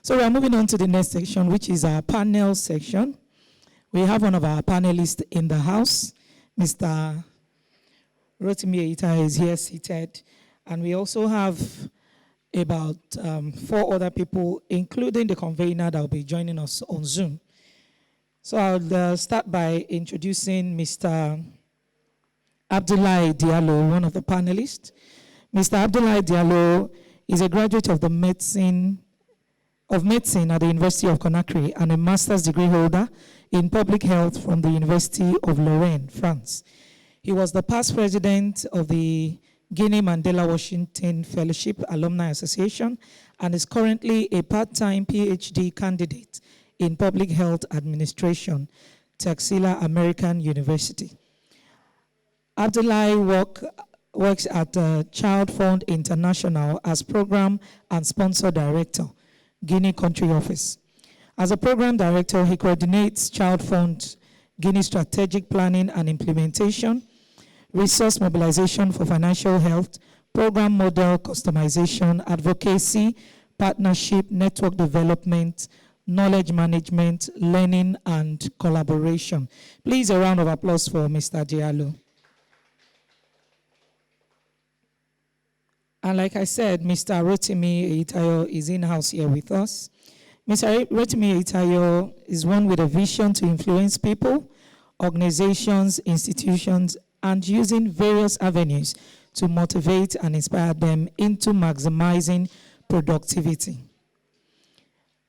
So we are moving on to the next section, which is our panel section. We have one of our panelists in the house, Mr. Rotimi Eitayo is here seated. And we also have about 4 other people, including the convener that will be joining us on Zoom. So I'll start by introducing Mr. Abdoulaye Diallo, one of the panelists. Mr. Abdoulaye Diallo is a graduate of medicine at the University of Conakry and a master's degree holder in public health from the University of Lorraine, France. He was the past president of the Guinea Mandela Washington Fellowship Alumni Association and is currently a part-time PhD candidate in public health administration, Tuskegee American University. Abdoulaye works at Child Fund International as program and sponsor director, Guinea Country Office. As a program director, he coordinates Child Fund Guinea strategic planning and implementation, resource mobilization for financial health, program model customization, advocacy, partnership, network development, knowledge management, learning, and collaboration. Please, a round of applause for Mr. Diallo. And like I said, Mr. Rotimi Eitayo is in-house here with us. Mr. Rotimi Eitayo is one with a vision to influence people, organizations, institutions, and using various avenues to motivate and inspire them into maximizing productivity.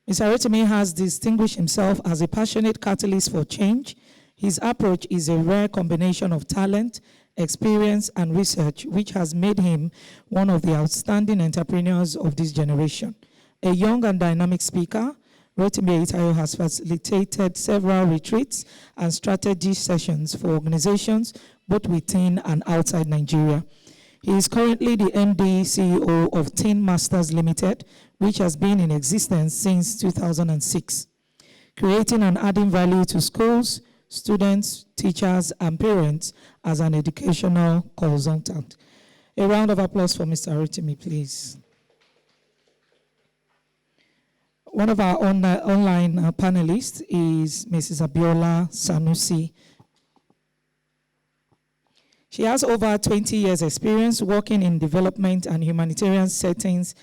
Mr. Rotimi has distinguished himself as a passionate catalyst for change. His approach is a rare combination of talent, experience, and research, which has made him one of the outstanding entrepreneurs of this generation. A young and dynamic speaker, Rotimi Eitayo has facilitated several retreats and strategy sessions for organizations both within and outside Nigeria. He is currently the MD CEO of Teen Masters Limited, which has been in existence since 2006, creating and adding value to schools, students, teachers, and parents as an educational consultant. A round of applause for Mr. Rotimi, please. One of our online panelists is Mrs. Abiola Sanusi. She has over 20 years experience working in development and humanitarian settings,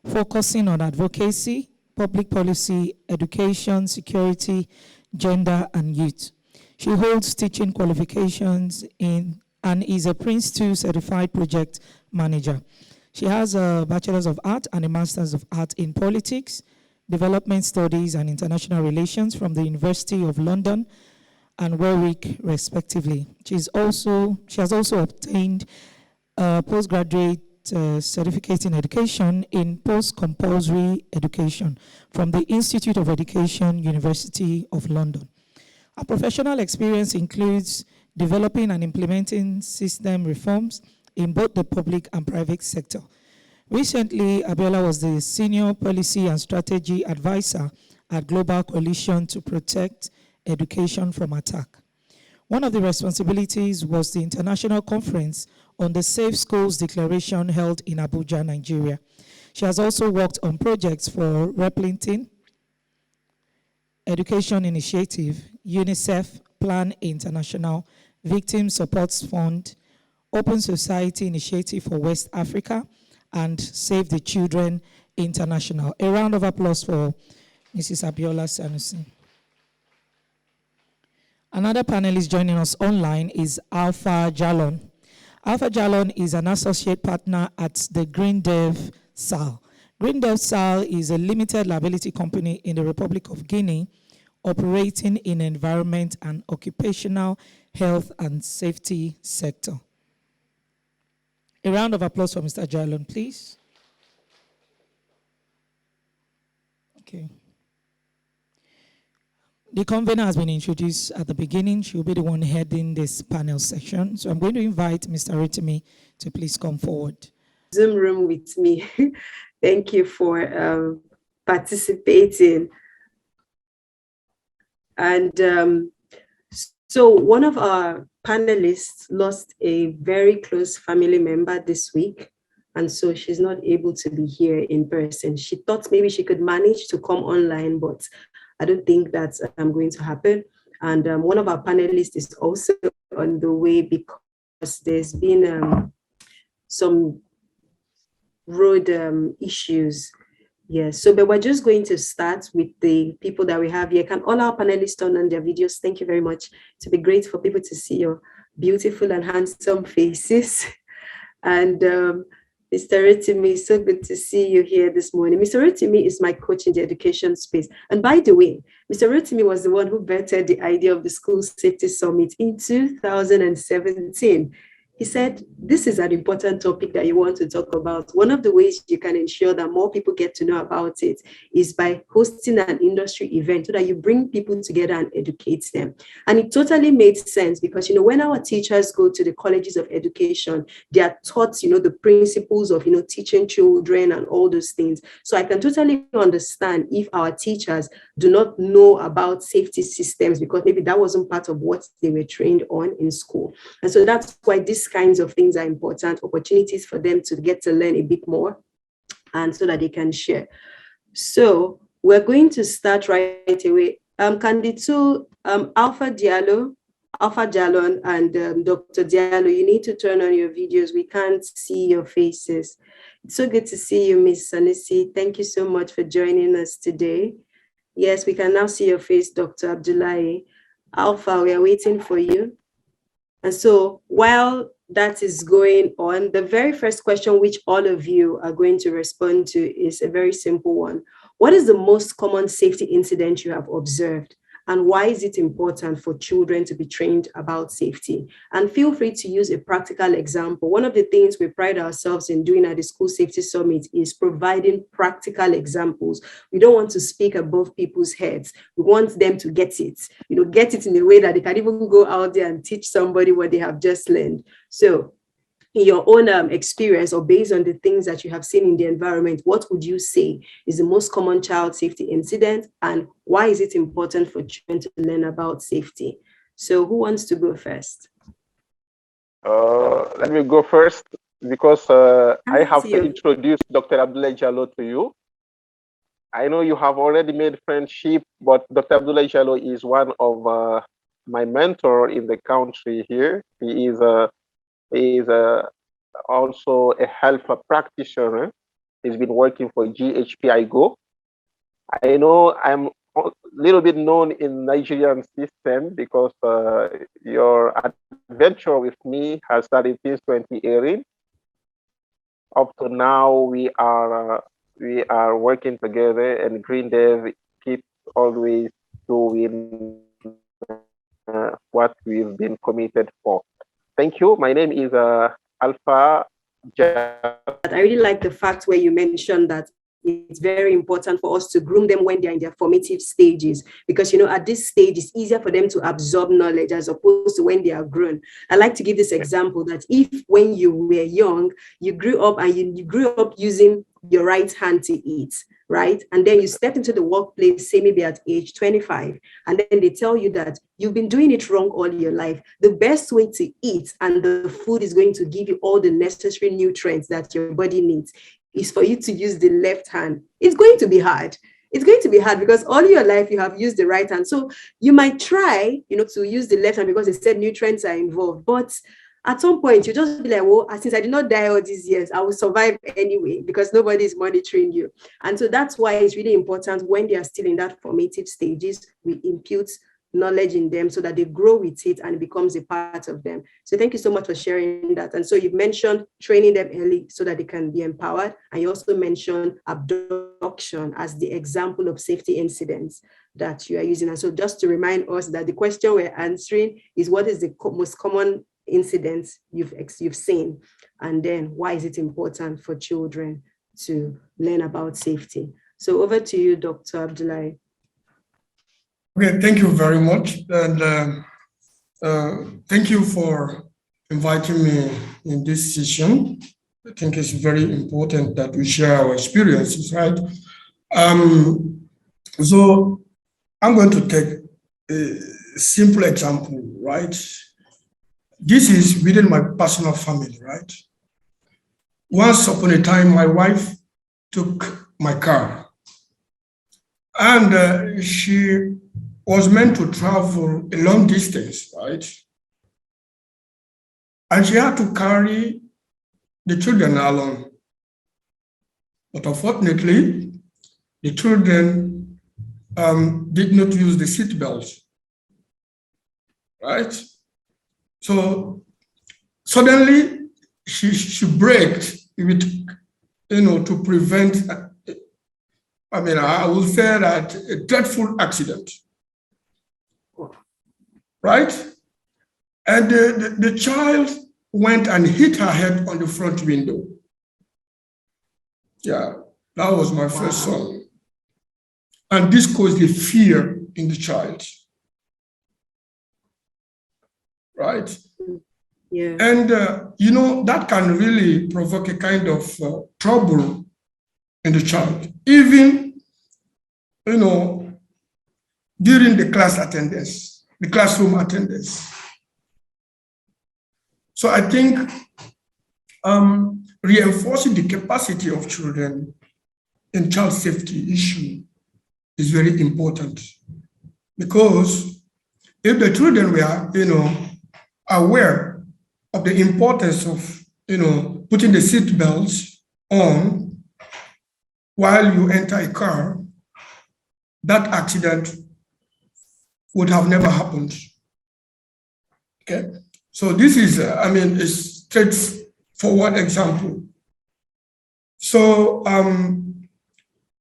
focusing on advocacy, public policy, education, security, gender, and youth. She holds teaching qualifications and is a Prince II certified project manager. She has a Bachelor's of Art and a Master's of Art in Politics, Development Studies and International Relations from the University of London and Warwick, respectively. She has also obtained a postgraduate certificate in education in post-compulsory education from the Institute of Education, University of London. Her professional experience includes developing and implementing system reforms in both the public and private sector. Recently, Abiola was the Senior Policy and Strategy Advisor at Global Coalition to Protect Education from Attack. One of the responsibilities was the International Conference on the Safe Schools Declaration held in Abuja, Nigeria. She has also worked on projects for Replinting Education Initiative, UNICEF, Plan International, Victim Support Fund, Open Society Initiative for West Africa, and Save the Children International. A round of applause for Mrs. Abiola Sanusi. Another panelist joining us online is Alpha Jalon. Alpha Jalon is an associate partner at the GreenDev SAL. GreenDev SAL is a limited liability company in the Republic of Guinea operating in environment and occupational health and safety sector. A round of applause for Mr. Jalon, please. Okay. The convener has been introduced at the beginning. She will be the one heading this panel section. So I'm going to invite Mr. Rotimi to please come forward. Zoom room with me. Thank you for participating. And so one of our panelists lost a very close family member this week, And so she's not able to be here in person. She thought maybe she could manage to come online, but I don't think that's going to happen. And one of our panelists is also on the way because there's been some road issues. Yes, so but we're just going to start with the people that we have here. Can all our panelists turn on their videos? Thank you very much. To be great for people to see your beautiful and handsome faces. And Mr. Rotimi, so good to see you here this morning. Mr. Rotimi is my coach in the education space. And by the way, Mr. Rotimi was the one who vetted the idea of the School Safety Summit in 2017. He said, this is an important topic that you want to talk about. One of the ways you can ensure that more people get to know about it is by hosting an industry event so that you bring people together and educate them. And it totally made sense because, when our teachers go to the colleges of education, they are taught, the principles of, teaching children and all those things. So I can totally understand if our teachers do not know about safety systems because maybe that wasn't part of what they were trained on in school. And so that's why these kinds of things are important, opportunities for them to get to learn a bit more and so that they can share. So we're going to start right away. Can the two, Alpha Jalon and Dr. Diallo, you need to turn on your videos. We can't see your faces. It's so good to see you, Miss Sanusi. Thank you so much for joining us today. Yes, we can now see your face, Dr. Abdullahi. Alpha, we are waiting for you. And so while that is going on, the very first question which all of you are going to respond to is a very simple one. What is the most common safety incident you have observed? And why is it important for children to be trained about safety? And feel free to use a practical example. One of the things we pride ourselves in doing at the School Safety Summit is providing practical examples. We don't want to speak above people's heads. We want them to get it, get it in a way that they can even go out there and teach somebody what they have just learned. So in your own experience or based on the things that you have seen in the environment, what would you say is the most common child safety incident and why is it important for children to learn about safety? So who wants to go first? Let me go first because I have to introduce Dr. Abdullahi Jallo to you. I know you have already made friendship, but Dr. Abdullahi Jallo is one of my mentor in the country here. He is also a health practitioner. He's been working for GHPI Go. I know I'm a little bit known in Nigerian system because your adventure with me has started since 2018. Up to now, we are working together, and Green Dev keeps always doing what we've been committed for. Thank you. My name is Alpha Jalon. I really like the fact where you mentioned that it's very important for us to groom them when they're in their formative stages, because, at this stage, it's easier for them to absorb knowledge as opposed to when they are grown. I like to give this example that if when you were young, you grew up and you grew up using your right hand to eat, right? And then you step into the workplace, say maybe at age 25, and then they tell you that you've been doing it wrong all your life. The best way to eat and the food is going to give you all the necessary nutrients that your body needs is for you to use the left hand. It's going to be hard. It's going to be hard because all your life you have used the right hand. So you might try, to use the left hand because they said nutrients are involved, but at some point, you just be like, well, since I did not die all these years, I will survive anyway because nobody is monitoring you. And so that's why it's really important when they are still in that formative stages, we impute knowledge in them so that they grow with it and it becomes a part of them. So thank you so much for sharing that. And so you've mentioned training them early so that they can be empowered. And you also mentioned abduction as the example of safety incidents that you are using. And so just to remind us that the question we're answering is what is the most common incidents you've seen, and then why is it important for children to learn about safety? So over to you, Dr. Abdullahi. Okay, thank you very much, and thank you for inviting me in this session. I think it's very important that we share our experiences, right? So I'm going to take a simple example, right? This is within my personal family, right? once upon a time, my wife took my car, and she was meant to travel a long distance, right? And she had to carry the children along. But unfortunately, the children did not use the seatbelt, right? So suddenly she braked with, to prevent, I will say that a dreadful accident, right? And the child went and hit her head on the front window. Yeah, that was my first son. And this caused a fear in the child, right? Yeah. And, that can really provoke a kind of trouble in the child, even, during the class attendance, the classroom attendance. So I think reinforcing the capacity of children in child safety issue is very important, because if the children were, aware of the importance of, putting the seat belts on while you enter a car, that accident would have never happened. Okay, so this is, a straightforward example. So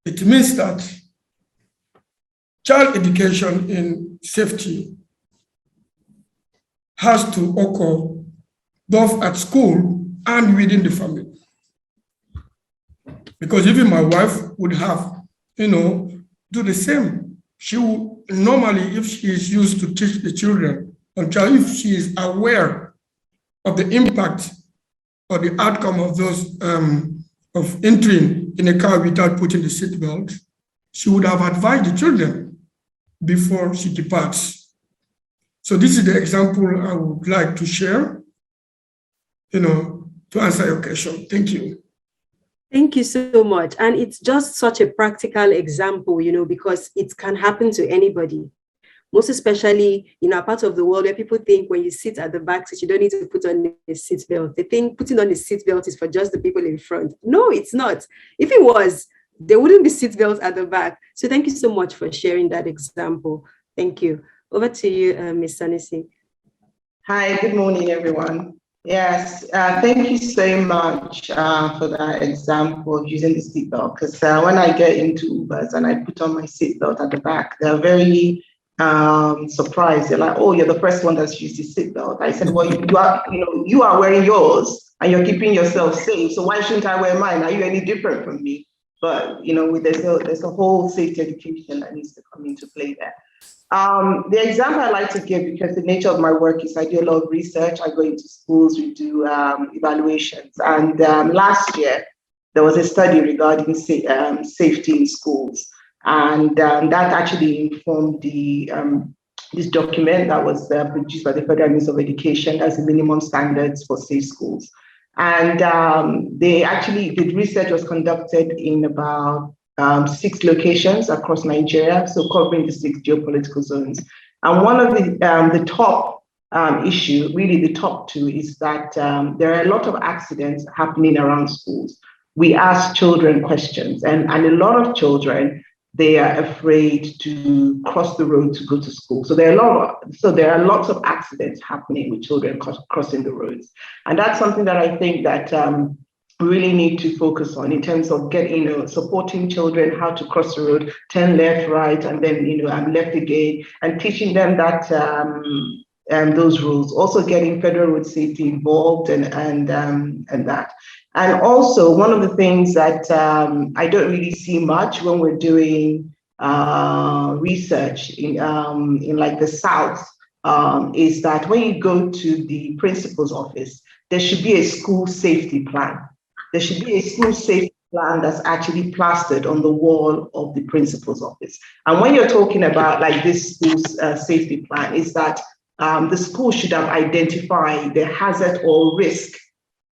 it means that child education in safety has to occur both at school and within the family. Because even my wife would have, do the same. She would normally, if she is used to teach the children, if she is aware of the impact or the outcome of those, of entering in a car without putting the seatbelt, she would have advised the children before she departs. So this is the example I would like to share, to answer your question. Thank you. Thank you so much. And it's just such a practical example, because it can happen to anybody. Most especially in a part of the world where people think when you sit at the back seat, you don't need to put on a seatbelt. They think putting on a seatbelt is for just the people in front. No, it's not. If it was, there wouldn't be seatbelts at the back. So thank you so much for sharing that example. Thank you. Over to you, Ms. Sanusi. Hi, good morning, everyone. Yes, thank you so much for that example of using the seatbelt, because when I get into Ubers and I put on my seatbelt at the back, they're very surprised. They're like, "Oh, you're the first one that's used the seatbelt." I said, "Well, you are wearing yours and you're keeping yourself safe. So why shouldn't I wear mine? Are you any different from me?" But there's a whole safety education that needs to come into play there. The example I like to give, because the nature of my work is I do a lot of research. I go into schools, we do evaluations. And last year, there was a study regarding safety in schools. And that actually informed this document that was produced by the Federal Ministry of Education as the minimum standards for safe schools. And the research was conducted in about 6 locations across Nigeria, so covering the 6 geopolitical zones. And one of the top issue, really the top 2, is that there are a lot of accidents happening around schools. We ask children questions, and a lot of children, they are afraid to cross the road to go to school. So there are lots of accidents happening with children crossing the roads, and that's something that I think that we really need to focus on in terms of supporting children how to cross the road, turn left, right, and then left again, and teaching them that those rules. Also getting federal road safety involved and that. And also one of the things that I don't really see much when we're doing research in like the South is that when you go to the principal's office, there should be a school safety plan. There should be a school safety plan that's actually plastered on the wall of the principal's office. And when you're talking about like this school safety plan, is that the school should have identified the hazard or risk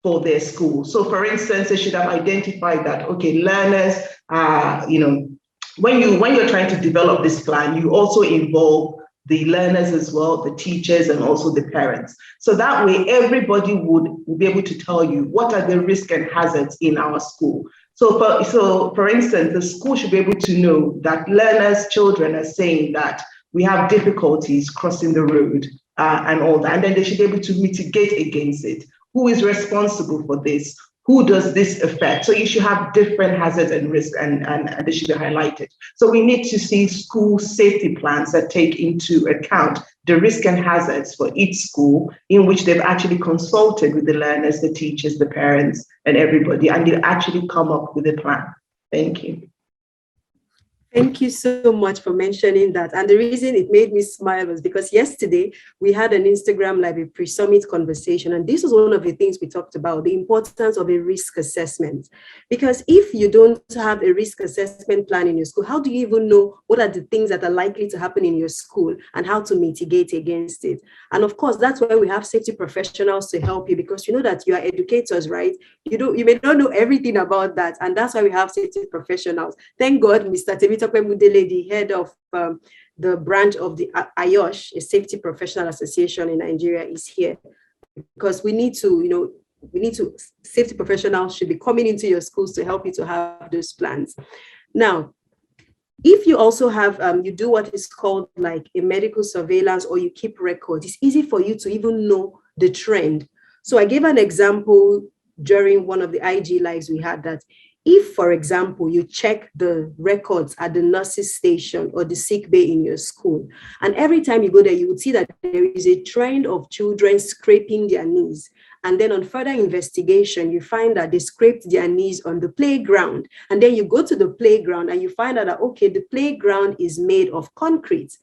for their school. So for instance, they should have identified that, okay, learners are, when you're trying to develop this plan, you also involve the learners as well, the teachers, and also the parents. So that way, everybody would be able to tell you what are the risks and hazards in our school. So for instance, the school should be able to know that learners, children are saying that we have difficulties crossing the road and all that, and then they should be able to mitigate against it. Who is responsible for this? Who does this affect? So you should have different hazards and risks, and they should be highlighted. So we need to see school safety plans that take into account the risk and hazards for each school, in which they've actually consulted with the learners, the teachers, the parents, and everybody, and they actually come up with a plan. Thank you. Thank you so much for mentioning that. And the reason it made me smile was because yesterday we had an Instagram Live, a pre-summit conversation. And this was one of the things we talked about, the importance of a risk assessment. Because if you don't have a risk assessment plan in your school, how do you even know what are the things that are likely to happen in your school and how to mitigate against it? And of course, that's why we have safety professionals to help you, because you know that you are educators, right? You may not know everything about that. And that's why we have safety professionals. Thank God, Mr. Temitope Mudele, the head of the branch of the AYOSH, a safety professional association in Nigeria, is here, because we need to, safety professionals should be coming into your schools to help you to have those plans. Now, if you also have, you do what is called like a medical surveillance, or you keep records, it's easy for you to even know the trend. So I gave an example during one of the IG lives we had, that if, for example, you check the records at the nurses station or the sick bay in your school, and every time you go there, you would see that there is a trend of children scraping their knees. And then on further investigation, you find that they scraped their knees on the playground. And then you go to the playground and you find out that, okay, the playground is made of concrete.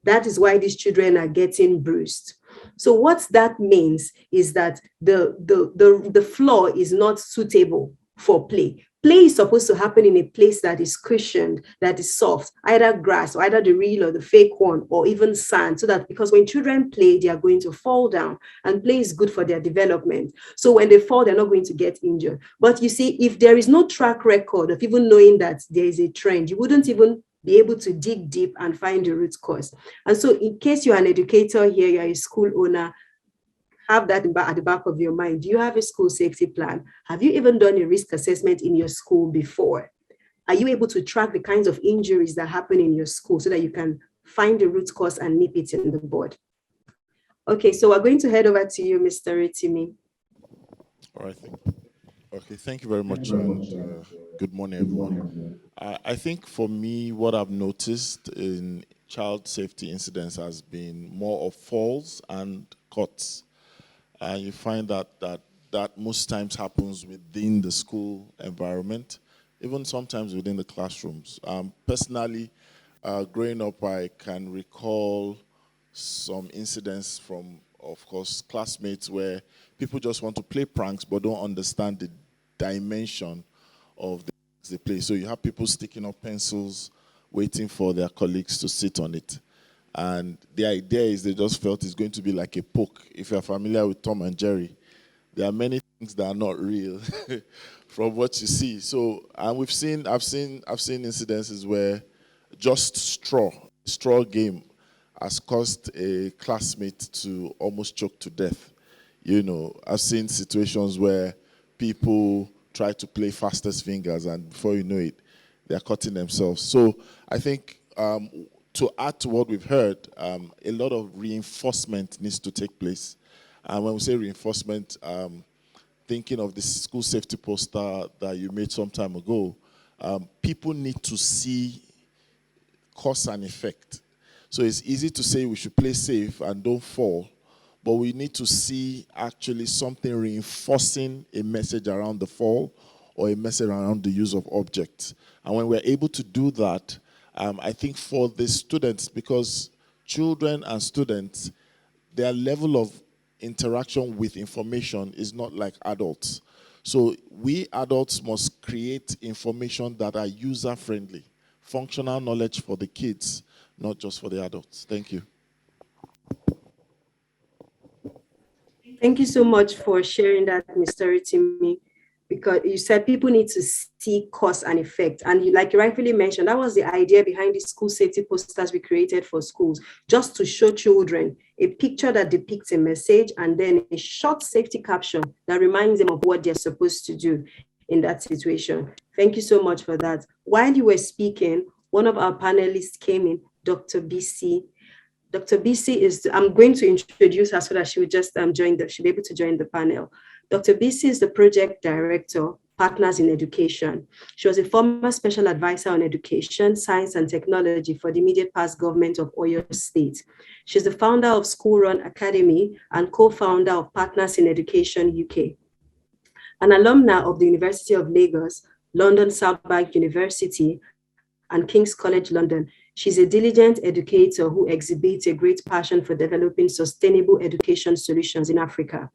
That is why these children are getting bruised. So what that means is that the floor is not suitable for play. Play is supposed to happen in a place that is cushioned, that is soft, either grass, or either the real or the fake one, or even sand, so that, because when children play, they are going to fall down, and play is good for their development. So when they fall, they're not going to get injured. But you see, if there is no track record of even knowing that there is a trend, you wouldn't even be able to dig deep and find the root cause. And so in case you're an educator here, you're a school owner, have that at the back of your mind. Do you have a school safety plan? Have you even done a risk assessment in your school before? Are you able to track the kinds of injuries that happen in your school so that you can find the root cause and nip it in the bud? Okay, so we're going to head over to you, Mr. Ritimi. All right. Okay, thank you very much. And, good morning, everyone. I think for me, what I've noticed in child safety incidents has been more of falls and cuts. You find that most times happens within the school environment, even sometimes within the classrooms. Personally, growing up, I can recall some incidents from, of course, classmates where people just want to play pranks but don't understand the dimension of the things they play. So you have people sticking up pencils, waiting for their colleagues to sit on it. And the idea is they just felt it's going to be like a poke. If you're familiar with Tom and Jerry, there are many things that are not real from what you see. So, and I've seen incidences where just straw game has caused a classmate to almost choke to death. You know, I've seen situations where people try to play fastest fingers, and before you know it, they're cutting themselves. So I think to add to what we've heard, a lot of reinforcement needs to take place. And when we say reinforcement, thinking of the school safety poster that you made some time ago, people need to see cause and effect. So it's easy to say we should play safe and don't fall, but we need to see actually something reinforcing a message around the fall or a message around the use of objects. And when we're able to do that, I think for the students, because children and students, their level of interaction with information is not like adults. So we adults must create information that are user-friendly, functional knowledge for the kids, not just for the adults. Thank you. Thank you so much for sharing that, Mr. Ritimi, because you said people need to see cause and effect. And like you rightfully mentioned, that was the idea behind the school safety posters we created for schools, just to show children a picture that depicts a message and then a short safety caption that reminds them of what they're supposed to do in that situation. Thank you so much for that. While you were speaking, one of our panelists came in, Dr. BC. Dr. BC is, I'm going to introduce her so that she will just she'll be able to join the panel. Dr. BC is the project director, Partners in Education. She was a former special advisor on education, science, and technology for the immediate past government of Oyo State. She's the founder of School Run Academy and co-founder of Partners in Education UK. An alumna of the University of Lagos, London South Bank University, and King's College London, she's a diligent educator who exhibits a great passion for developing sustainable education solutions in Africa.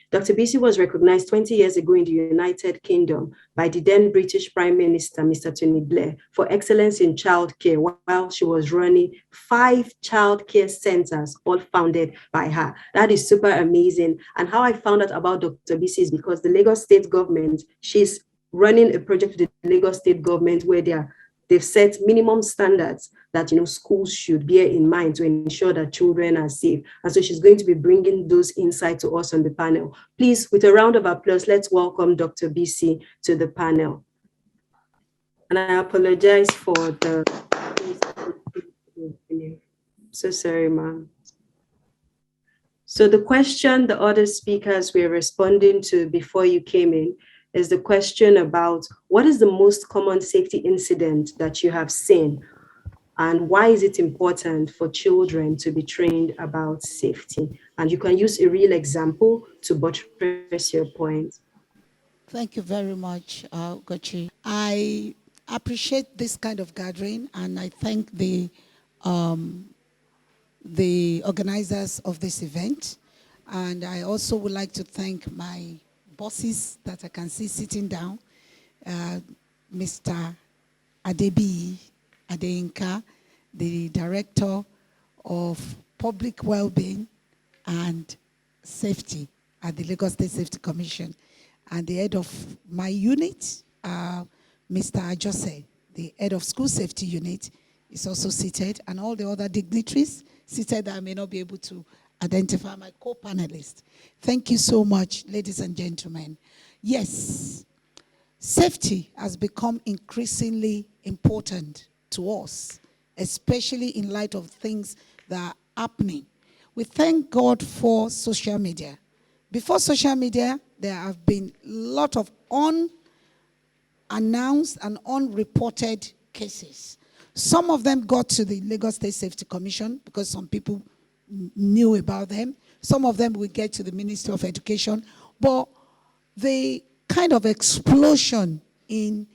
Dr. BC was recognized 20 years ago in the United Kingdom by the then British Prime Minister, Mr. Tony Blair, for excellence in childcare while she was running 5 childcare centers, all founded by her. That is super amazing. And how I found out about Dr. BC is because the Lagos State government, she's running a project with the Lagos State government where they've set minimum standards that schools should bear in mind to ensure that children are safe. And so she's going to be bringing those insights to us on the panel. Please, with a round of applause, let's welcome Dr. BC to the panel. And I apologize for the... So sorry, ma'am. So the question the other speakers were responding to before you came in is the question about what is the most common safety incident that you have seen, and why is it important for children to be trained about safety? And you can use a real example to buttress your point. Thank you very much, Gochi. I appreciate this kind of gathering, and I thank the organizers of this event. And I also would like to thank my bosses that I can see sitting down, Mr. Adebi Adeyinka, the Director of Public Wellbeing and Safety at the Lagos State Safety Commission, and the head of my unit, Mr. Ajose, the head of School Safety Unit, is also seated, and all the other dignitaries seated that I may not be able to identify, my co-panelists. Thank you so much, ladies and gentlemen. Yes, safety has become increasingly important to us, especially in light of things that are happening. We thank God for social media. Before social media, there have been a lot of unannounced and unreported cases. Some of them got to the Lagos State Safety Commission because some people knew about them. Some of them will get to the Ministry of Education. But the kind of explosion in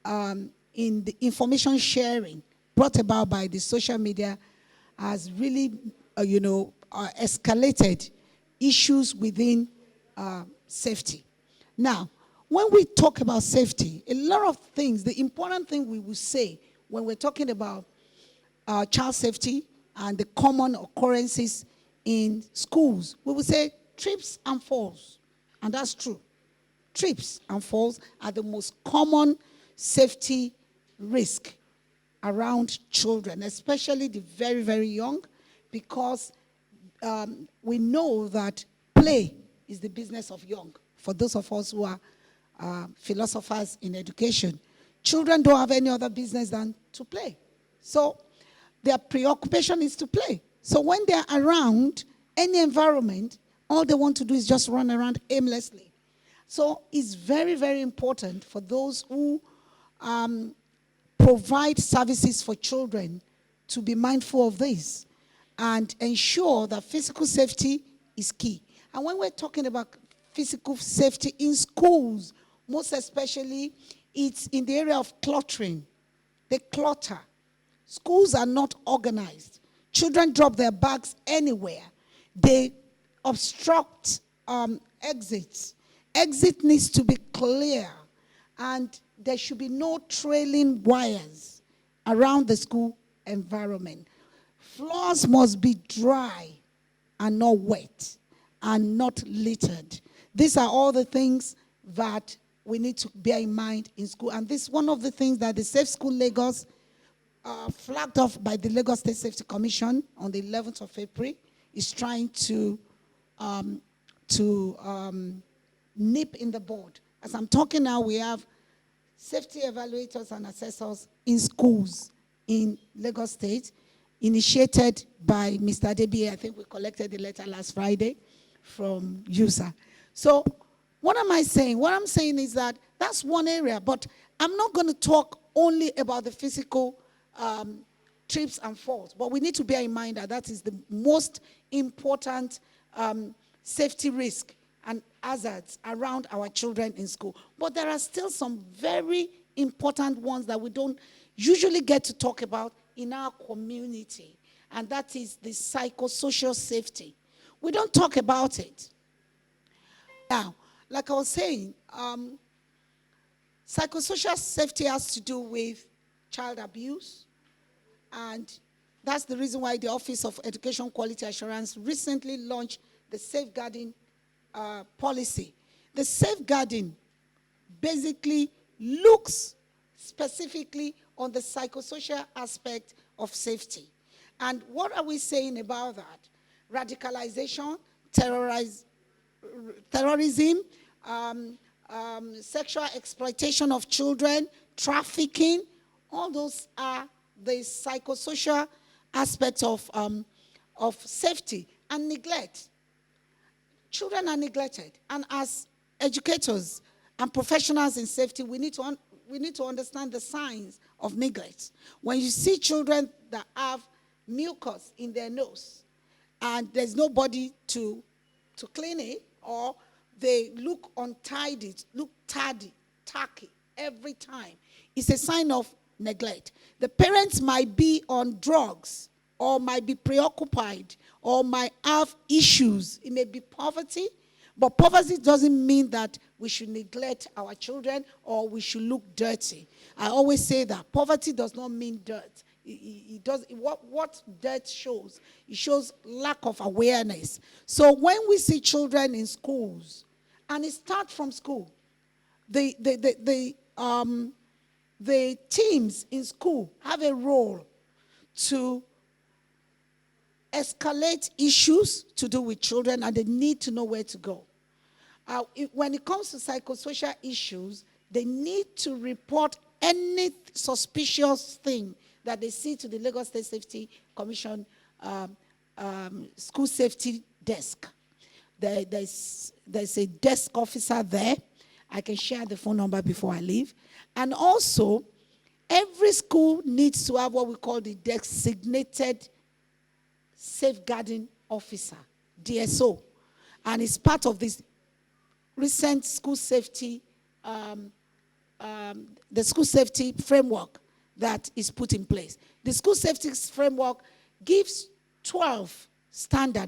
the information sharing brought about by the social media has really, escalated issues within safety. Now, when we talk about safety, a lot of things, the important thing we will say when we're talking about child safety and the common occurrences in schools, we will say trips and falls. And that's true. Trips and falls are the most common safety risk around children, especially the very, very young, because we know that play is the business of young. For those of us who are philosophers in education, children don't have any other business than to play. So their preoccupation is to play. So when they're around any environment, all they want to do is just run around aimlessly. So it's very, very important for those who provide services for children to be mindful of this and ensure that physical safety is key. And when we're talking about physical safety in schools, most especially, it's in the area of cluttering. They clutter. Schools are not organized. Children drop their bags anywhere. They obstruct exits. Exit needs to be clear, and there should be no trailing wires around the school environment. Floors must be dry and not wet. and not littered. These are all the things that we need to bear in mind in school. And this is one of the things that the Safe School Lagos flagged off by the Lagos State Safety Commission on the 11th of April is trying to nip in the bud. As I'm talking now, we have safety evaluators and assessors in schools in Lagos State, initiated by Mr. Debi. I think we collected the letter last Friday from USA. So what am I saying? What I'm saying is that that's one area, but I'm not going to talk only about the physical trips and falls, but we need to bear in mind that that is the most important safety risk and hazards around our children in school. But there are still some very important ones that we don't usually get to talk about in our community, and that is the psychosocial safety. We don't talk about it. Now, like I was saying, psychosocial safety has to do with child abuse, and that's the reason why the Office of Education Quality Assurance recently launched the safeguarding policy. The safeguarding basically looks specifically on the psychosocial aspect of safety. And what are we saying about that? Radicalization, terrorism, sexual exploitation of children, trafficking, all those are the psychosocial aspects of safety. And neglect. Children are neglected. And as educators and professionals in safety, we need to understand the signs of neglect. When you see children that have mucus in their nose and there's nobody to clean it, or they look untidy, look tacky every time, it's a sign of neglect. The parents might be on drugs or might be preoccupied or might have issues. It may be poverty, but poverty doesn't mean that we should neglect our children or we should look dirty. I always say that poverty does not mean dirt. It does what dirt shows. It shows lack of awareness. So when we see children in schools, and it starts from school, the teams in school have a role to escalate issues to do with children, and they need to know where to go. When it comes to psychosocial issues, they need to report any suspicious thing that they see to the Lagos State Safety Commission school safety desk. There's a desk officer there. I can share the phone number before I leave. And also, every school needs to have what we call the designated safeguarding officer, DSO. And it's part of this recent school safety, the school safety framework that is put in place. The school safety framework gives 12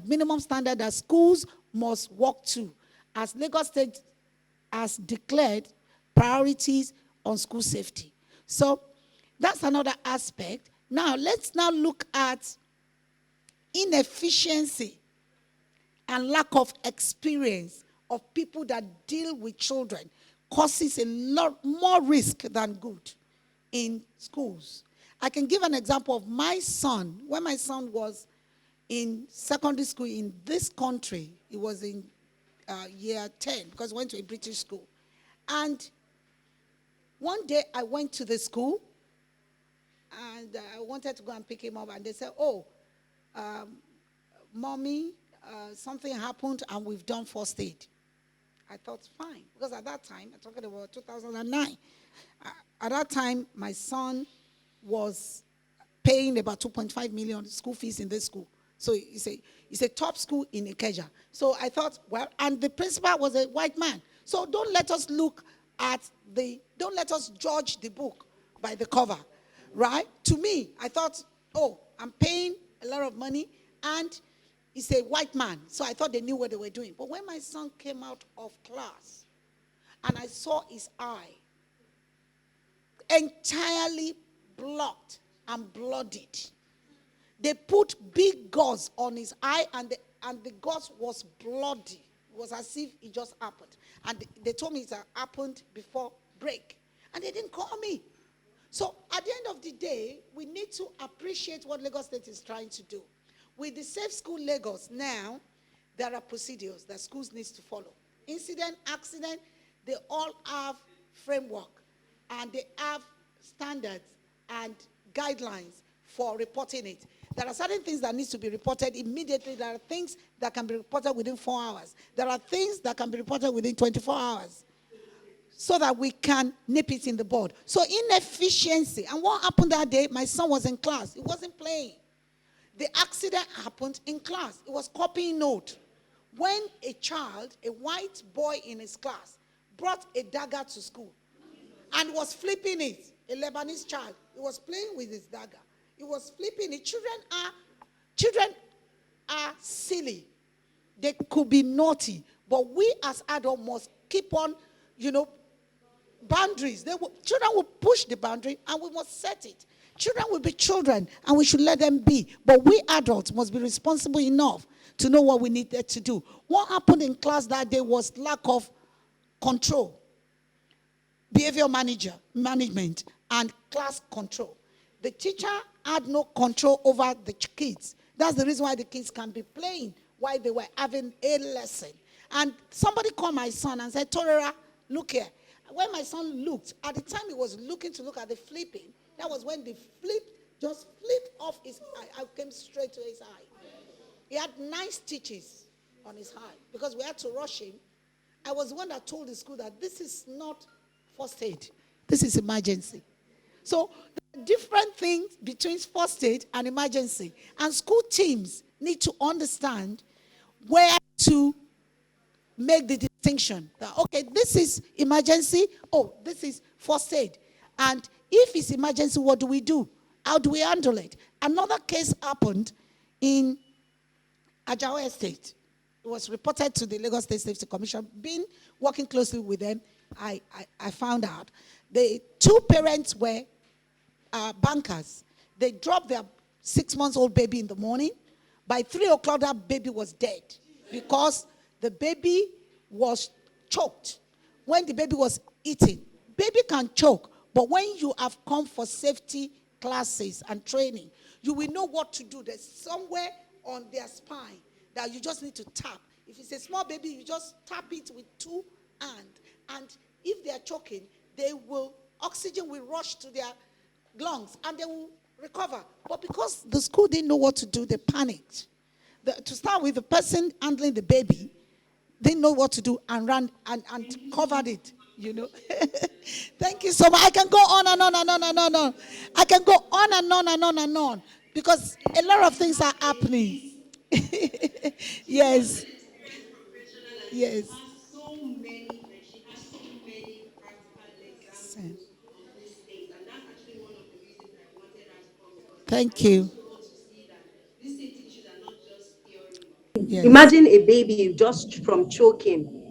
minimum standard that schools must work to, as Lagos State has declared priorities on school safety. So that's another aspect. Now, let's now look at inefficiency and lack of experience of people that deal with children causes a lot more risk than good in schools. I can give an example of my son. When my son was in secondary school in this country, he was in year 10 because he went to a British school. And one day I went to the school and I wanted to go and pick him up, and they said, Mommy, something happened and we've done first aid. I thought, fine, because at that time, I'm talking about 2009, at that time, my son was paying about 2.5 million school fees in this school. So it's a top school in Ikeja. So I thought, well, and the principal was a white man. So don't let us judge the book by the cover, right? To me, I thought, I'm paying a lot of money, and he's a white man. So I thought they knew what they were doing. But when my son came out of class, and I saw his eye entirely blocked and bloodied, they put big gauze on his eye, and and the gut was bloody. It was as if it just happened. And they told me it had happened before break. And they didn't call me. So at the end of the day, we need to appreciate what Lagos State is trying to do. With the Safe School Lagos now, there are procedures that schools need to follow. Incident, accident, they all have framework, and they have standards and guidelines for reporting it. There are certain things that need to be reported immediately. There are things that can be reported within 4 hours. There are things that can be reported within 24 hours, so that we can nip it in the bud. So inefficiency. And what happened that day? My son was in class. He wasn't playing. The accident happened in class. It was copying note. When a child, a white boy in his class, brought a dagger to school and was flipping it, a Lebanese child, he was playing with his dagger. He was flipping it. Children are silly. They could be naughty. But we as adults must keep on, boundaries. Children will push the boundary, and we must set it. Children will be children, and we should let them be. But we adults must be responsible enough to know what we needed to do. What happened in class that day was lack of control, behavior management, and class control. The teacher had no control over the kids. That's the reason why the kids can be playing while they were having a lesson. And somebody called my son and said, Torera, look here. When my son looked, at the time he was looking to look at the flipping, that was when the flip just flipped off his eye. I came straight to his eye. He had 9 stitches on his eye because we had to rush him. I was the one that told the school that this is not first aid. This is emergency. So there are different things between first aid and emergency. And school teams need to understand where to make the distinction. That, okay, this is emergency. Oh, this is first aid. And if it's emergency, what do we do? How do we handle it? Another case happened in Ajao Estate. It was reported to the Lagos State Safety Commission. Being working closely with them, I found out the 2 parents were bankers. They dropped their 6-month-old baby in the morning. By 3 o'clock, that baby was dead because the baby was choked. When the baby was eating, baby can choke, but when you have come for safety classes and training, you will know what to do. There's somewhere on their spine that you just need to tap. If it's a small baby, you just tap it with 2 hands. And if they are choking, oxygen will rush to their lungs and they will recover. But because the school didn't know what to do, they panicked. To start with, the person handling the baby didn't know what to do and ran and covered it, Thank you so much. I can go on and on and on and on. I can go on and on and on and on because a lot of things are happening. Yes. Yes. Thank you. Yes. Imagine a baby just from choking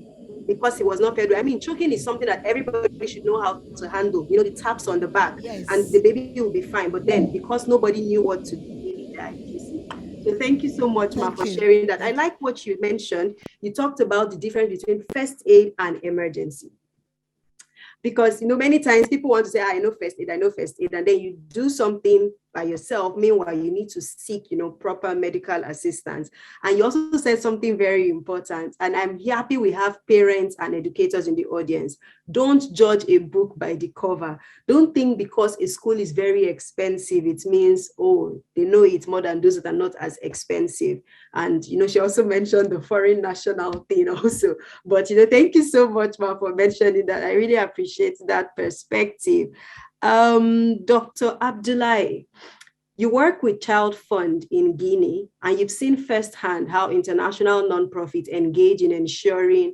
because he was not fed. I mean, choking is something that everybody should know how to handle. The taps on the back, Yes. and the baby will be fine. But then, because nobody knew what to do, he died. You see. So thank you so much, Ma, for sharing that. I like what you mentioned. You talked about the difference between first aid and emergency. Because, many times people want to say, I know first aid, and then you do something by yourself. Meanwhile, you need to seek, proper medical assistance. And you also said something very important, and I'm happy we have parents and educators in the audience. Don't judge a book by the cover. Don't think because a school is very expensive, it means, they know it more than those that are not as expensive. And, she also mentioned the foreign national thing also. But, thank you so much, Ma, for mentioning that. I really appreciate that perspective. Dr. Abdullahi, you work with Child Fund in Guinea, and you've seen firsthand how international nonprofits engage in ensuring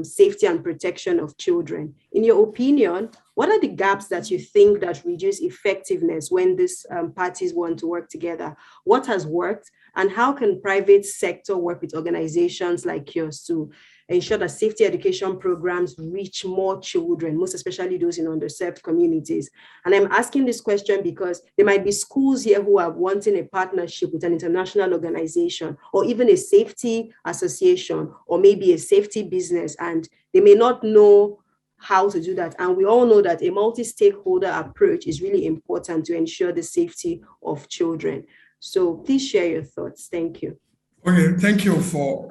safety and protection of children. In your opinion, what are the gaps that you think that reduce effectiveness when these parties want to work together? What has worked, and how can private sector work with organizations like yours to ensure that safety education programs reach more children, most especially those in underserved communities. And I'm asking this question because there might be schools here who are wanting a partnership with an international organization or even a safety association or maybe a safety business, and they may not know how to do that. And we all know that a multi-stakeholder approach is really important to ensure the safety of children. So please share your thoughts. Thank you. Okay, thank you for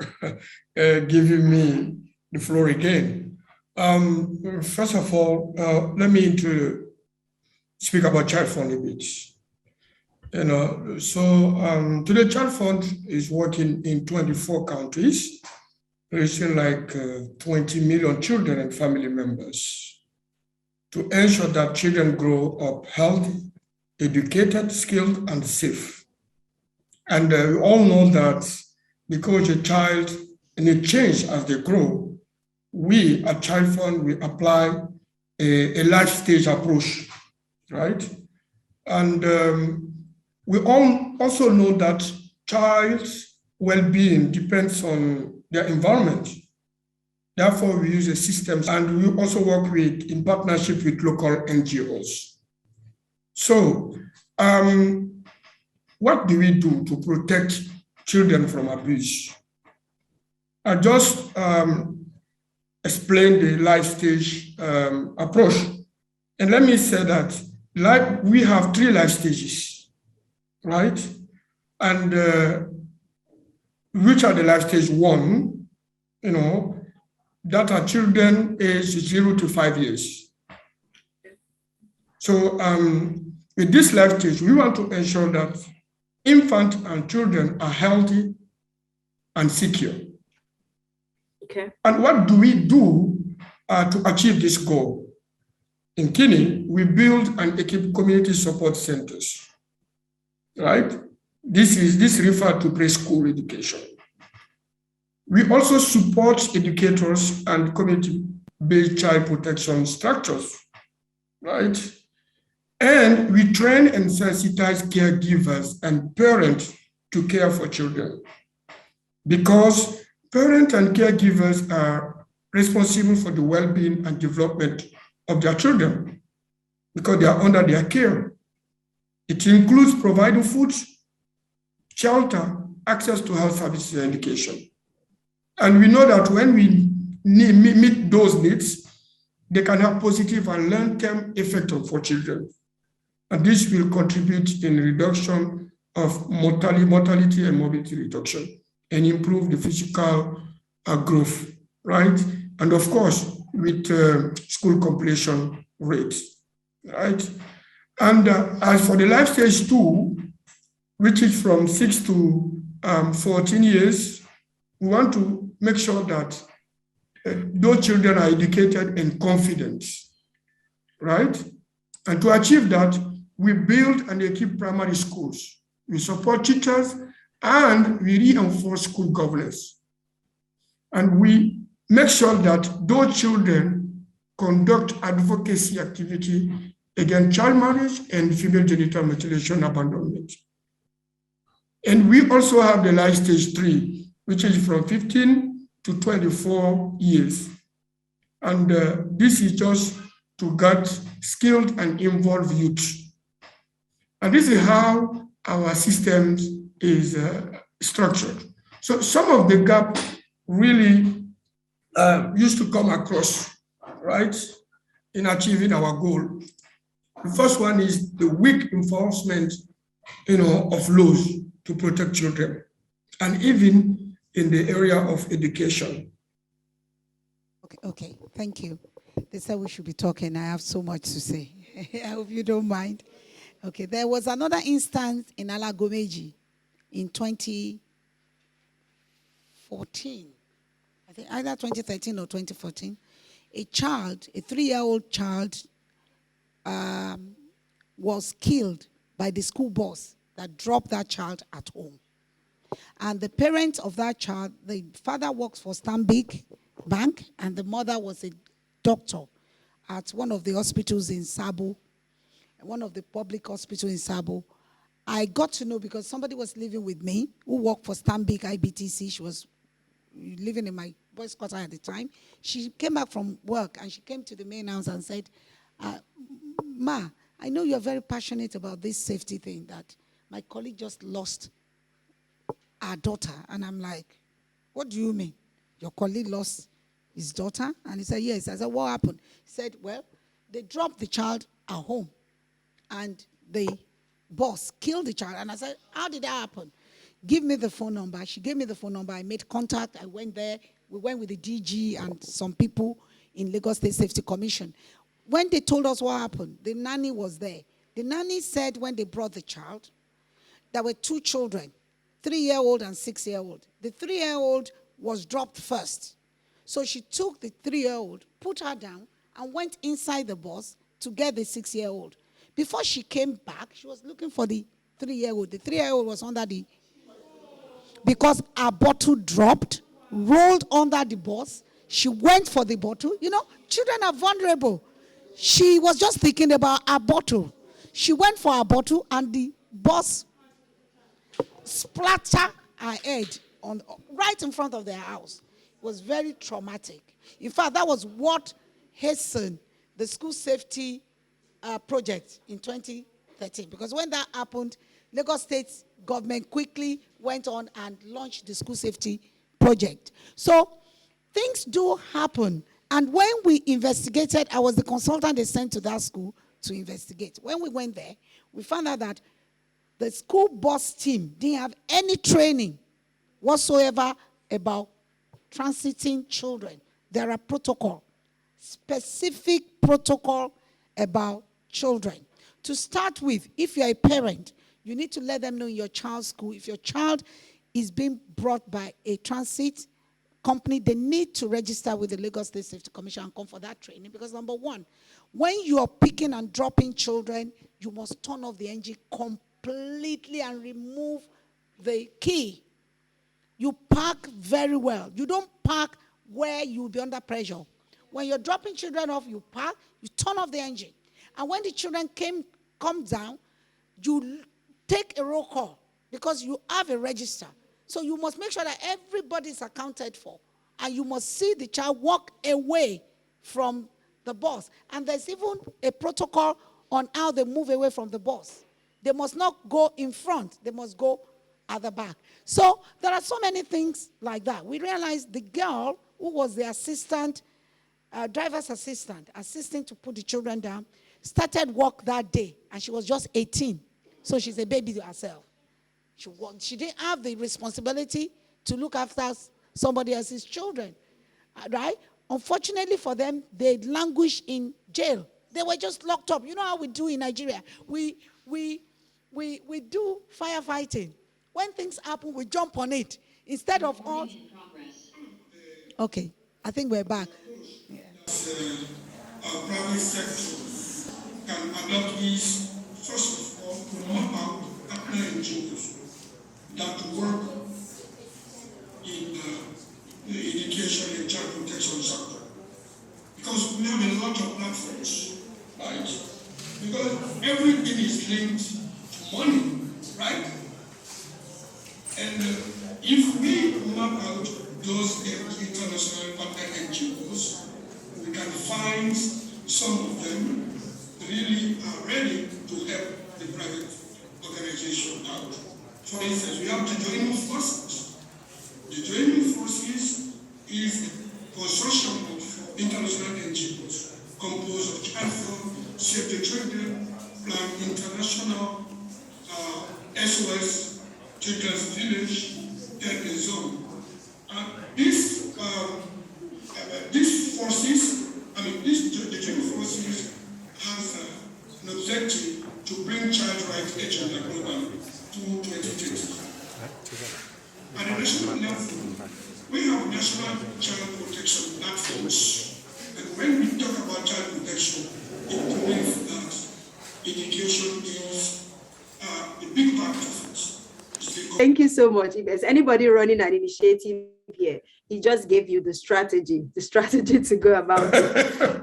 giving me the floor again. First of all, let me speak about Child Fund a bit. Today Child Fund is working in 24 countries, reaching like 20 million children and family members to ensure that children grow up healthy, educated, skilled, and safe. And we all know that because a child need change as they grow, we at Child Fund, we apply a life stage approach, right? And we all also know that child's well-being depends on their environment. Therefore, we use a system, and we also work in partnership with local NGOs. So, what do we do to protect children from abuse? I just explained the life stage approach. And let me say that we have 3 life stages, right? And which are the life stage 1, that are children aged 0 to 5 years. So with this life stage, we want to ensure that infants and children are healthy and secure. Okay. And what do we do to achieve this goal? In Guinea, we build and equip community support centers, right? This refers to preschool education. We also support educators and community-based child protection structures, right? And we train and sensitize caregivers and parents to care for children, because parents and caregivers are responsible for the well-being and development of their children because they are under their care. It includes providing food, shelter, access to health services, and education. And we know that when we meet those needs, they can have positive and long-term effect for children. And this will contribute in reduction of mortality and morbidity reduction and improve the physical growth, right? And of course, with school completion rates, right? And as for the life stage 2, which is from 6 to 14 years, we want to make sure that those children are educated and confident, right? And to achieve that, we build and equip primary schools. We support teachers and we reinforce school governance. And we make sure that those children conduct advocacy activity against child marriage and female genital mutilation abandonment. And we also have the life stage 3, which is from 15 to 24 years. And this is just to get skilled and involved youth. And this is how our system is structured. So some of the gap really used to come across, right, in achieving our goal. The first one is the weak enforcement, of laws to protect children, and even in the area of education. Okay, thank you. They said we should be talking. I have so much to say. I hope you don't mind. Okay, there was another instance in Alagomeji in 2014. I think either 2013 or 2014. A 3-year-old child, was killed by the school bus that dropped that child at home. And the parents of that child, the father works for Stanbic Bank, and the mother was a doctor at one of the hospitals in Sabo, one of the public hospitals in Sabo. I got to know because somebody was living with me who worked for Stanbic IBTC. She was living in my boys' quarter at the time. She came back from work and she came to the main house and said, Ma, I know you're very passionate about this safety thing, that my colleague just lost our daughter. And I'm like, what do you mean? Your colleague lost his daughter? And he said, yes. I said, what happened? He said, well, they dropped the child at home and the boss killed the child. And I said, how did that happen? Give me the phone number. She gave me the phone number. I made contact. I went there. We went with the DG and some people in Lagos State Safety Commission. When they told us what happened, the nanny was there. The nanny said when they brought the child, there were two children, 3-year-old and 6-year-old. The 3-year-old was dropped first. So she took the 3-year-old, put her down, and went inside the bus to get the 6-year-old. Before she came back, she was looking for the 3-year-old. The 3-year-old was under the... Because her bottle dropped, rolled under the bus. She went for the bottle. You know, children are vulnerable. She was just thinking about her bottle. She went for her bottle and the bus splattered her head right in front of their house. It was very traumatic. In fact, that was what hastened the school safety project in 2013. Because when that happened, Lagos State government quickly went on and launched the school safety project. So things do happen. And when we investigated, I was the consultant they sent to that school to investigate. When we went there, we found out that the school bus team didn't have any training whatsoever about transiting children. There are protocol, specific protocol about children. To start with, if you're a parent, you need to let them know in your child's school, if your child is being brought by a transit company, they need to register with the Lagos State Safety Commission and come for that training. Because number one, when you are picking and dropping children, you must turn off the engine completely and remove the key. You park very well. You don't park where you'll be under pressure. When you're dropping children off, you park, you turn off the engine. And when the children come down, you take a roll call because you have a register. So you must make sure that everybody is accounted for. And you must see the child walk away from the bus. And there's even a protocol on how they move away from the bus. They must not go in front. They must go at the back. So there are so many things like that. We realized the girl who was the assistant, driver's assistant, assisting to put the children down, started work that day. And she was just 18. So she's a baby to herself. She didn't have the responsibility to look after somebody else's children, right? Unfortunately for them, they languished in jail. They were just locked up. You know how we do in Nigeria? We do firefighting. When things happen, we jump on it instead of all. Okay, I think we're back. Yeah. Our private sector can adopt these, first of all, to map out partner NGOs that work in the education and child protection sector. Because we have a lot of platforms, right? Because everything is linked to money, right? And if we map out those international partner NGOs, we can find some of them really are ready to help the private organization out. For instance, we have the joining forces. The joining forces is a consortium of international NGOs composed of IFO, Save the Children, Plan International, SOS, Children's Village, and so on. These forces, the joining forces has an objective to bring child rights agenda globally to 2030. At the national level, we have national child protection platforms. And when we talk about child protection, it means that education is a big part of it. Thank you so much. If there's anybody running an initiative here, he just gave you the strategy to go about it.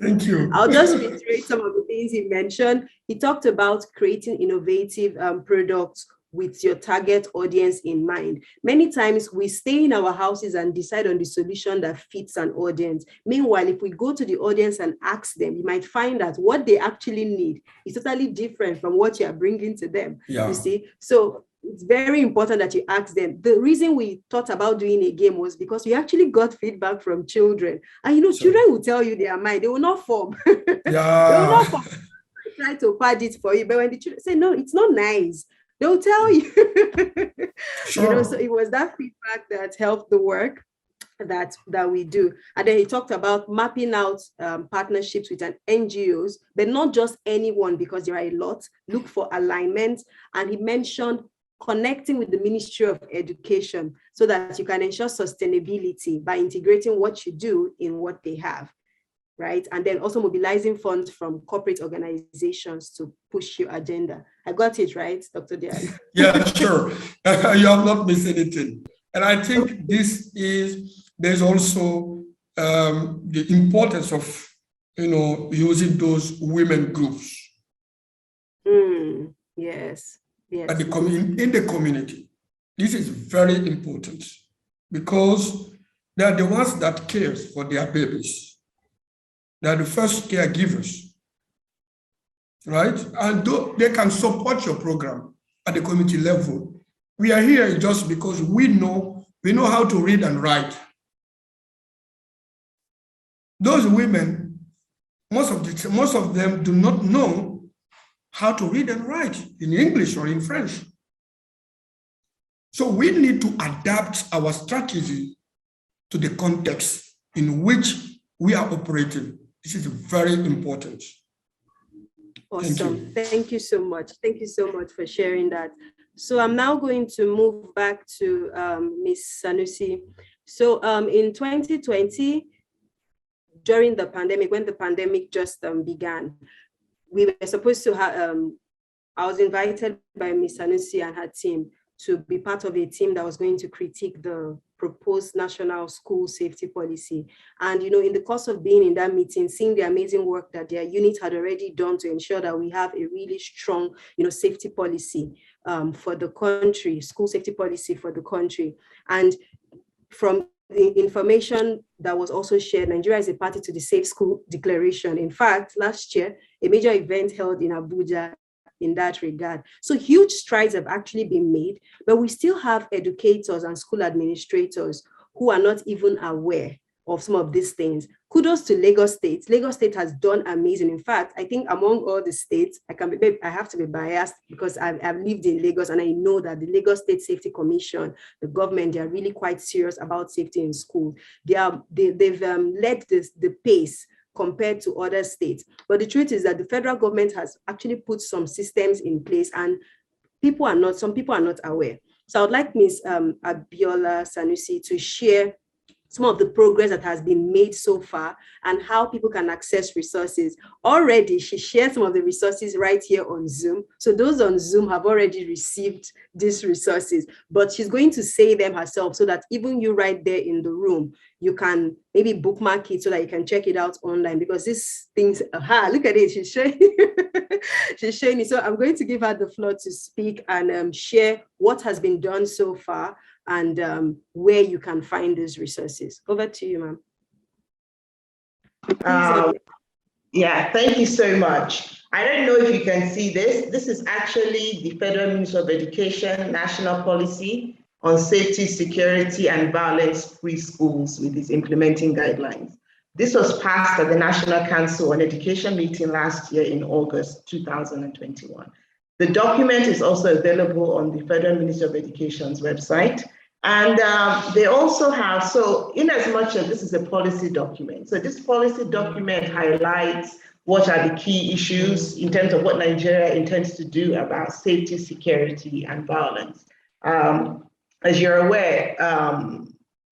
Thank you. I'll just reiterate some of the things he mentioned. He talked about creating innovative products with your target audience in mind. Many times we stay in our houses and decide on the solution that fits an audience. Meanwhile, if we go to the audience and ask them, you might find that what they actually need is totally different from what you are bringing to them. Yeah. You see, so it's very important that you ask them. The reason we thought about doing a game was because we actually got feedback from children. And children will tell you their mind. They will not form. Yeah. They will not form. Try to pad it for you. But when the children say, no, it's not nice, they'll tell you. Sure. So it was that feedback that helped the work that we do. And then he talked about mapping out partnerships with NGOs, but not just anyone, because there are a lot. Look for alignment. And he mentioned connecting with the Ministry of Education so that you can ensure sustainability by integrating what you do in what they have, right? And then also mobilizing funds from corporate organizations to push your agenda. I got it right, Dr. Diaz? Yeah, sure. You have not missed anything. And I think there's also the importance of, using those women groups. Yes. Yes. In the community. This is very important because they are the ones that cares for their babies. They are the first caregivers, right? And they can support your program at the community level. We are here just because we know how to read and write. Those women, most of them do not know how to read and write in English or in French. So we need to adapt our strategy to the context in which we are operating. This is very important. Awesome. Thank you so much. Thank you so much for sharing that. So I'm now going to move back to Ms. Sanusi. So in 2020, during the pandemic, when the pandemic just began, we were supposed to have, I was invited by Ms. Sanusi and her team to be part of a team that was going to critique the proposed national school safety policy. And, in the course of being in that meeting, seeing the amazing work that their unit had already done to ensure that we have a really strong, safety policy for the country, school safety policy for the country. And from the information that was also shared, Nigeria is a party to the Safe School Declaration. In fact, last year, a major event held in Abuja in that regard. So huge strides have actually been made, but we still have educators and school administrators who are not even aware of some of these things. Kudos to Lagos State. Lagos State has done amazing. In fact, I think among all the states, I have to be biased because I've lived in Lagos and I know that the Lagos State Safety Commission, the government, they are really quite serious about safety in schools. They've led the pace compared to other states. But the truth is that the federal government has actually put some systems in place and some people are not aware. So I would like Ms. Abiola Sanusi to share some of the progress that has been made so far and how people can access resources. Already, she shared some of the resources right here on Zoom. So those on Zoom have already received these resources, but she's going to say them herself so that even you right there in the room, you can maybe bookmark it so that you can check it out online because these things, look at it, she's showing, she's showing it. So I'm going to give her the floor to speak and share what has been done so far and where you can find these resources. Over to you, ma'am. Yeah, thank you so much. I don't know if you can see this. This is actually the Federal Ministry of Education National Policy on Safety, Security, and Violence-Free Schools with its implementing guidelines. This was passed at the National Council on Education meeting last year in August 2021. The document is also available on the Federal Ministry of Education's website. And they also have, so in as much as this is a policy document, so this policy document highlights what are the key issues in terms of what Nigeria intends to do about safety, security, and violence. As you're aware,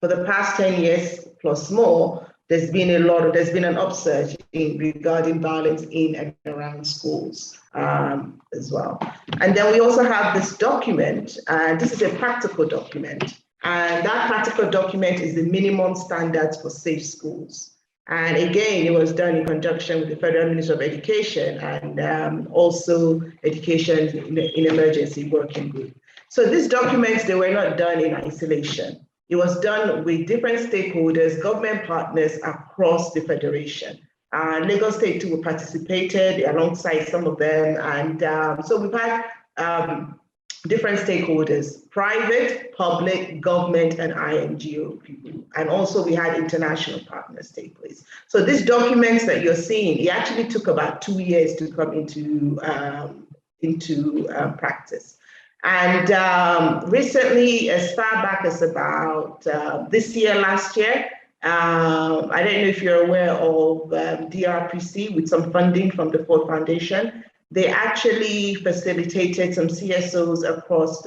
for the past 10 years plus more, there's been an upsurge regarding violence in and around schools as well. And then we also have this document, and this is a practical document. And that practical document is the minimum standards for safe schools. And again, it was done in conjunction with the Federal Ministry of Education and also Education in Emergency Working Group. So these documents, they were not done in isolation. It was done with different stakeholders, government partners across the Federation. Lagos State too participated alongside some of them. And so we've had different stakeholders, private, public, government, and INGO people. And also we had international partners take place. So these documents that you're seeing, it actually took about 2 years to come into practice. And recently, as far back as about last year, I don't know if you're aware of DRPC with some funding from the Ford Foundation. They actually facilitated some CSOs across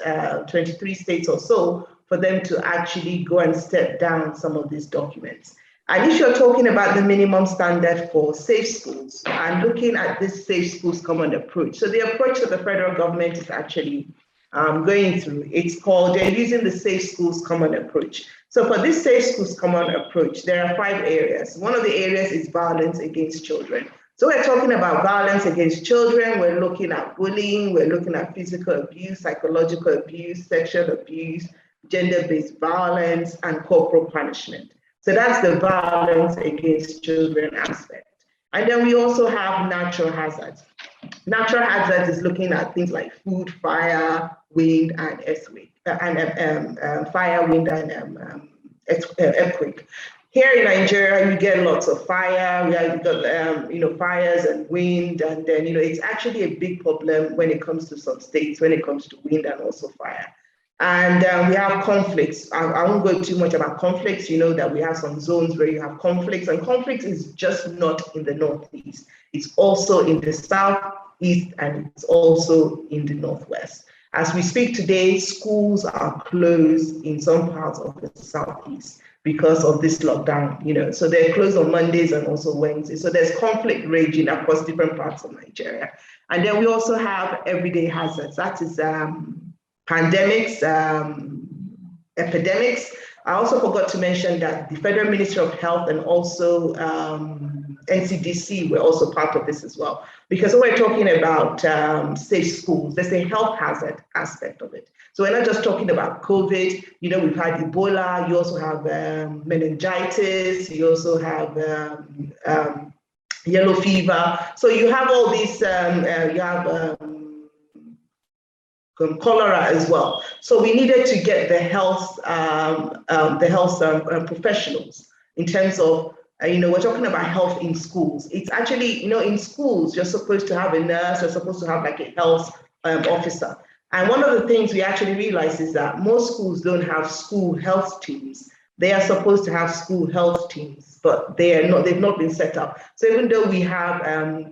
23 states or so for them to actually go and step down some of these documents. And if you're talking about the minimum standard for safe schools and looking at this Safe Schools Common Approach. So the approach that the federal government is actually going through, it's called, they're using the Safe Schools Common Approach. So for this Safe Schools Common Approach, there are 5 areas. One of the areas is violence against children. So we're talking about violence against children, we're looking at bullying, we're looking at physical abuse, psychological abuse, sexual abuse, gender-based violence, and corporal punishment. So that's the violence against children aspect. And then we also have natural hazards. Natural hazards is looking at things like food, fire, wind, and earthquake, fire, wind, and earthquake. Here in Nigeria, you get lots of fire. We have got, fires and wind, and then it's actually a big problem when it comes to some states, when it comes to wind and also fire. And we have conflicts. I won't go too much about conflicts. You know that we have some zones where you have conflicts, and conflicts is just not in the Northeast. It's also in the Southeast, and it's also in the Northwest. As we speak today, schools are closed in some parts of the Southeast because of this lockdown, so they're closed on Mondays and also Wednesdays. So there's conflict raging across different parts of Nigeria. And then we also have everyday hazards. That is pandemics, epidemics. I also forgot to mention that the Federal Ministry of Health and also NCDC were also part of this as well. Because when we're talking about safe schools, there's a health hazard aspect of it. So we're not just talking about COVID, we've had Ebola, you also have meningitis, you also have yellow fever. So you have all these, you have cholera as well. So we needed to get the health professionals in terms of, we're talking about health in schools. It's actually, in schools, you're supposed to have a nurse, you're supposed to have like a health officer. And one of the things we actually realized is that most schools don't have school health teams. They are supposed to have school health teams, but they've not been set up. So even though we have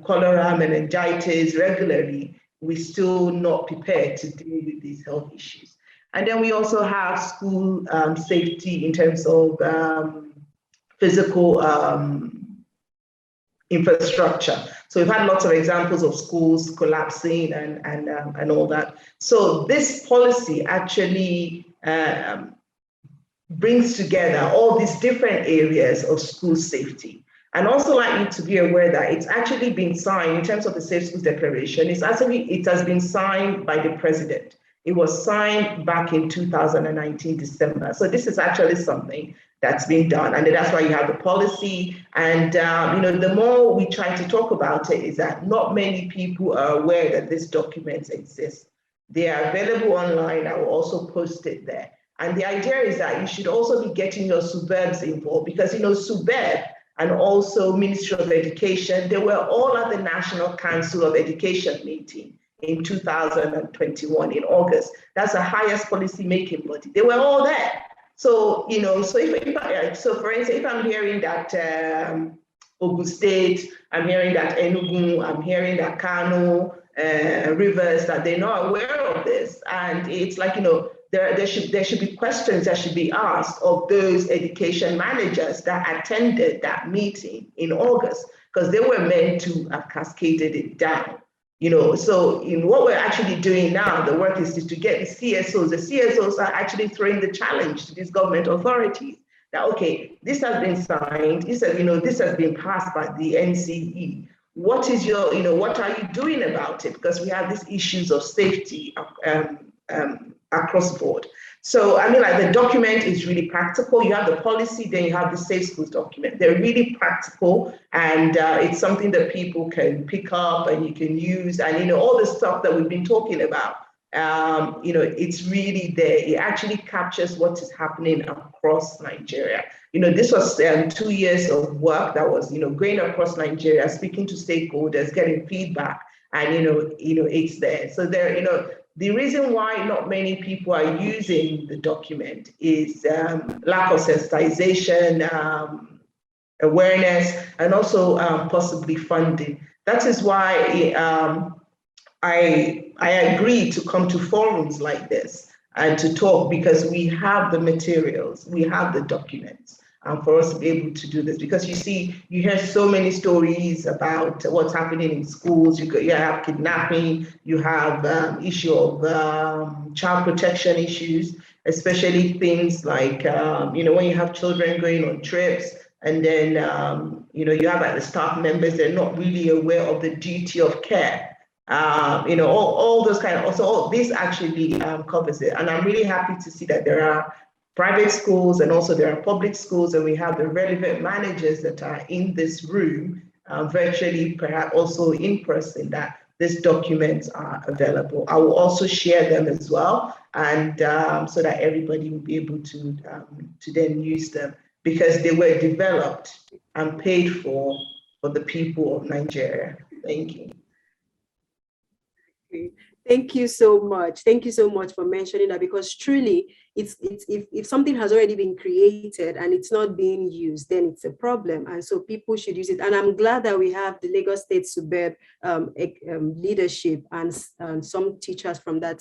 cholera, meningitis regularly, we're still not prepared to deal with these health issues. And then we also have school safety in terms of physical infrastructure. So we've had lots of examples of schools collapsing and all that. So this policy actually brings together all these different areas of school safety. And also like you to be aware that it's actually been signed in terms of the Safe Schools Declaration. It has been signed by the president. It was signed back in 2019, December. So this is actually something that's been done. And that's why you have the policy. And, the more we try to talk about it is that not many people are aware that these documents exist. They are available online. I will also post it there. And the idea is that you should also be getting your SUBEBs involved because, SUBEB and also Ministry of Education, they were all at the National Council of Education meeting in 2021 in August. That's the highest policy making body. They were all there. So, so for instance, if I'm hearing that Ogun State, I'm hearing that Enugu, I'm hearing that Kano, Rivers, that they're not aware of this. And it's like, there should be questions that should be asked of those education managers that attended that meeting in August, because they were meant to have cascaded it down. So what we're actually doing now, the work is to get the CSOs. The CSOs are actually throwing the challenge to these government authorities that, okay, this has been signed, this has been passed by the NCE. What is what are you doing about it? Because we have these issues of safety across board. So, I mean, like the document is really practical. You have the policy, then you have the Safe Schools document. They're really practical, and it's something that people can pick up and you can use. And, you know, all the stuff that we've been talking about, you know, it's really there. It actually captures what is happening across Nigeria. You know, this was 2 years of work that was, you know, going across Nigeria, speaking to stakeholders, getting feedback, and, you know, it's there. So there, you know, the reason why not many people are using the document is lack of sensitization, awareness, and also possibly funding. That is why I agreed to come to forums like this and to talk, because we have the materials, we have the documents. For us to be able to do this, because you see, you hear so many stories about what's happening in schools. You have kidnapping, you have issue of child protection issues, especially things like you know, when you have children going on trips, and then you know, you have like the staff members, they're not really aware of the duty of care. You know, all those kind of, so this actually covers it, and I'm really happy to see that there are private schools and also there are public schools, and we have the relevant managers that are in this room, virtually, perhaps also in person, that these documents are available. I will also share them as well, and so that everybody will be able to then use them, because they were developed and paid for the people of Nigeria. Thank you. Thank you so much. Thank you so much for mentioning that, because truly, it's if something has already been created and it's not being used, then it's a problem. And so people should use it. And I'm glad that we have the Lagos State Subeb leadership and some teachers from that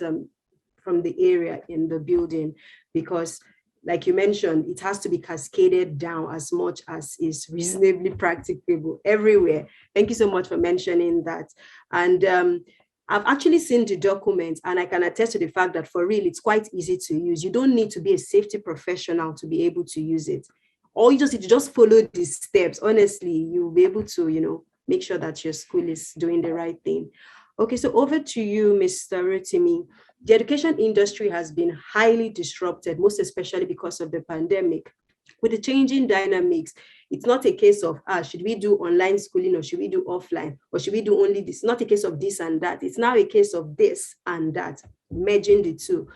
from the area in the building, because like you mentioned, it has to be cascaded down as much as is reasonably practicable everywhere. Thank you so much for mentioning that. And I've actually seen the document, and I can attest to the fact that for real, it's quite easy to use. You don't need to be a safety professional to be able to use it. Or you just need to just follow these steps. Honestly, you'll be able to, you know, make sure that your school is doing the right thing. Okay, so over to you, Mr. Rotimi. The education industry has been highly disrupted, most especially because of the pandemic. With the changing dynamics, it's not a case of, should we do online schooling or should we do offline? Or should we do only this? Not a case of this and that. It's now a case of this and that, merging the two.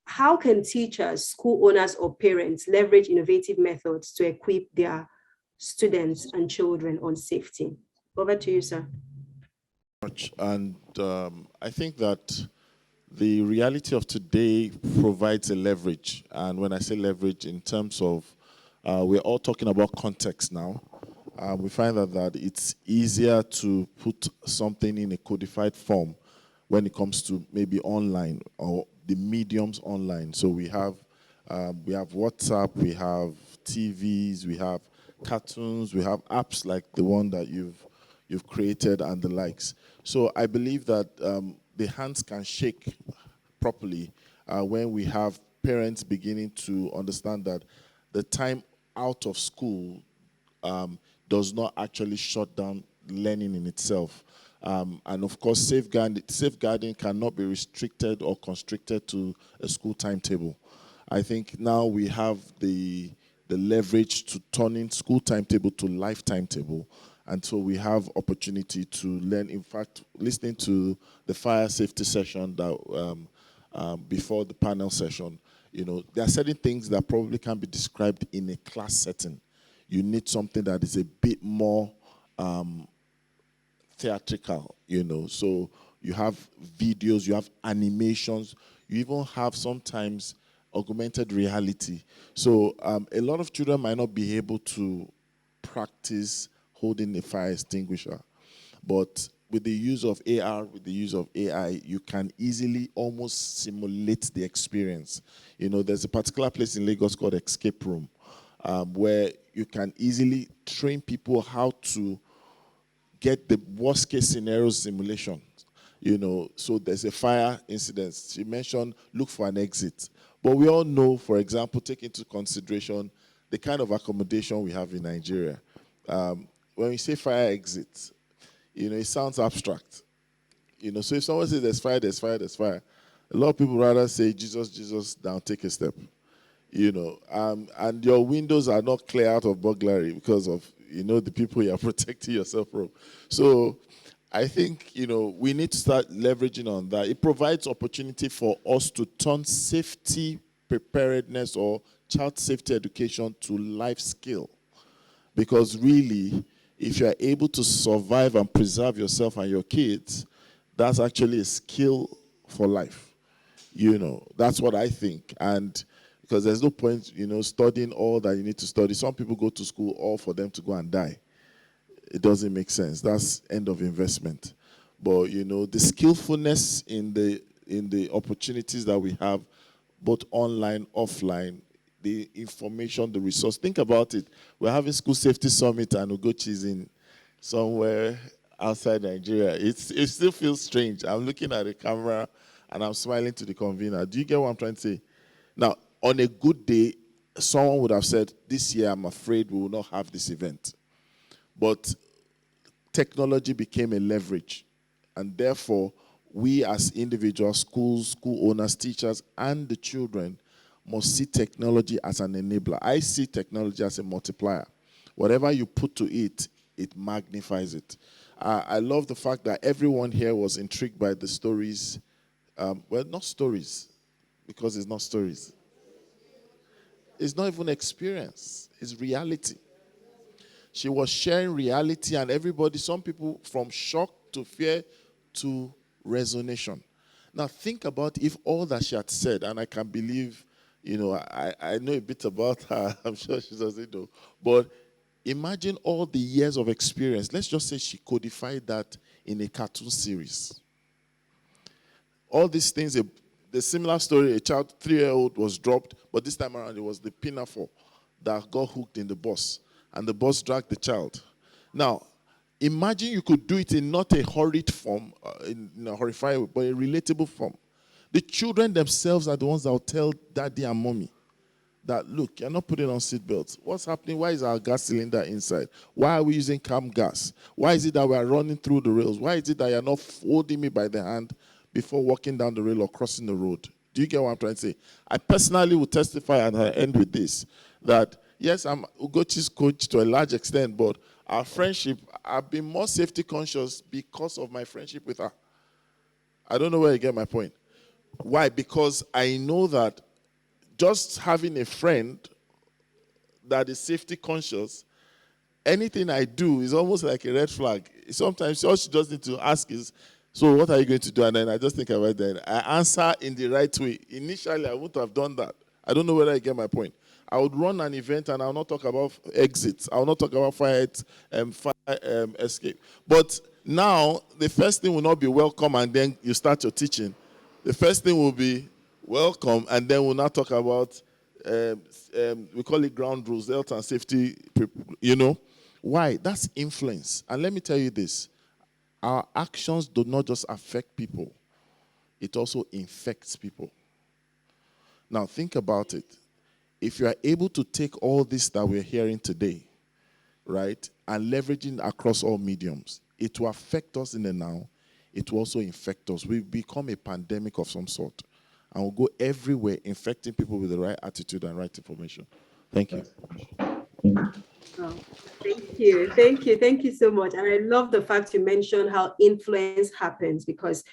How can teachers, school owners, or parents leverage innovative methods to equip their students and children on safety? Over to you, sir. And I think that the reality of today provides a leverage. And when I say leverage, in terms of, we're all talking about context now. We find that it's easier to put something in a codified form when it comes to maybe online or the mediums online. So we have WhatsApp, we have TVs, we have cartoons, we have apps like the one that you've created and the likes. So I believe that the hands can shake properly when we have parents beginning to understand that the time out of school does not actually shut down learning in itself. And of course, safeguarding cannot be restricted or constricted to a school timetable. I think now we have the leverage to turning school timetable to life timetable. And so we have opportunity to learn. In fact, listening to the fire safety session that before the panel session, you know, there are certain things that probably can be described in a class setting. You need something that is a bit more theatrical, you know. So you have videos, you have animations, you even have sometimes augmented reality. So a lot of children might not be able to practice holding a fire extinguisher. But with the use of AR, with the use of AI, you can easily almost simulate the experience. You know, there's a particular place in Lagos called Escape Room, where you can easily train people how to get the worst case scenario simulation. You know, so there's a fire incident. She mentioned look for an exit. But we all know, for example, take into consideration the kind of accommodation we have in Nigeria. When we say fire exit, you know, it sounds abstract. So if someone says there's fire, there's fire, there's fire, a lot of people rather say, Jesus, Jesus, now take a step. And your windows are not clear out of burglary because of, the people you are protecting yourself from. So I think, we need to start leveraging on that. It provides opportunity for us to turn safety preparedness or child safety education to life skill. Because really, if you are able to survive and preserve yourself and your kids, that's actually a skill for life. That's what I think. And because there's no point, studying all that you need to study. Some people go to school all for them to go and die. It doesn't make sense. That's end of investment. But, the skillfulness in the opportunities that we have, both online, offline, the information, the resource. Think about it. We're having School Safety Summit and Ugochi is in somewhere outside Nigeria. It still feels strange. I'm looking at the camera and I'm smiling to the convener. Do you get what I'm trying to say? Now, on a good day, someone would have said, this year, I'm afraid we will not have this event. But technology became a leverage. And therefore, we as individuals, schools, school owners, teachers, and the children must see technology as an enabler. I see technology as a multiplier. Whatever you put to it, it magnifies it. I love the fact that everyone here was intrigued by the stories. Well, not stories, because it's not stories. It's not even experience. It's reality. She was sharing reality, and everybody, some people from shock to fear to resonation. Now, think about if all that she had said, and I can believe, I know a bit about her. I'm sure she doesn't know. But imagine all the years of experience. Let's just say she codified that in a cartoon series. All these things, the similar story, a child, 3-year-old was dropped, but this time around it was the pinafore that got hooked in the bus, and the bus dragged the child. Now, imagine you could do it in not a horrid form, in a horrifying way, but a relatable form. The children themselves are the ones that will tell daddy and mommy that, look, you're not putting on seatbelts. What's happening? Why is our gas cylinder inside? Why are we using cam gas? Why is it that we are running through the rails? Why is it that you're not holding me by the hand before walking down the rail or crossing the road? Do you get what I'm trying to say? I personally will testify, and I end with this, that yes, I'm Ugochi's coach to a large extent, but our friendship, I've been more safety conscious because of my friendship with her. I don't know where you get my point. Why? Because I know that just having a friend that is safety conscious, anything I do is almost like a red flag. Sometimes all she just needs to ask is, so what are you going to do? And then I just think about that. I answer in the right way. Initially, I wouldn't have done that. I don't know whether you get my point. I would run an event and I will not talk about exits. I will not talk about fire escape. But now, the first thing will not be welcome and then you start your teaching. The first thing will be welcome, and then we'll now talk about, we call it ground rules, health and safety, Why? That's influence. And let me tell you this. Our actions do not just affect people. It also infects people. Now, think about it. If you are able to take all this that we're hearing today, right, and leveraging across all mediums, it will affect us in the now. It will also infect us. We've become a pandemic of some sort. And we'll go everywhere infecting people with the right attitude and right information. Thank you. Oh, thank you so much. And I love the fact you mentioned how influence happens, because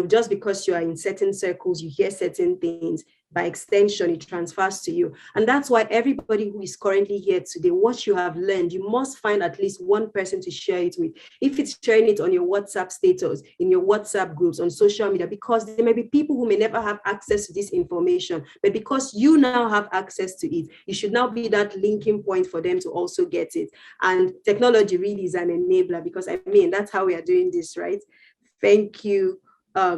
just because you are in certain circles, you hear certain things, by extension, it transfers to you. And that's why everybody who is currently here today, what you have learned, you must find at least one person to share it with. If it's sharing it on your WhatsApp status, in your WhatsApp groups, on social media, because there may be people who may never have access to this information, but because you now have access to it, you should now be that linking point for them to also get it. And technology really is an enabler, because that's how we are doing this, right? Thank you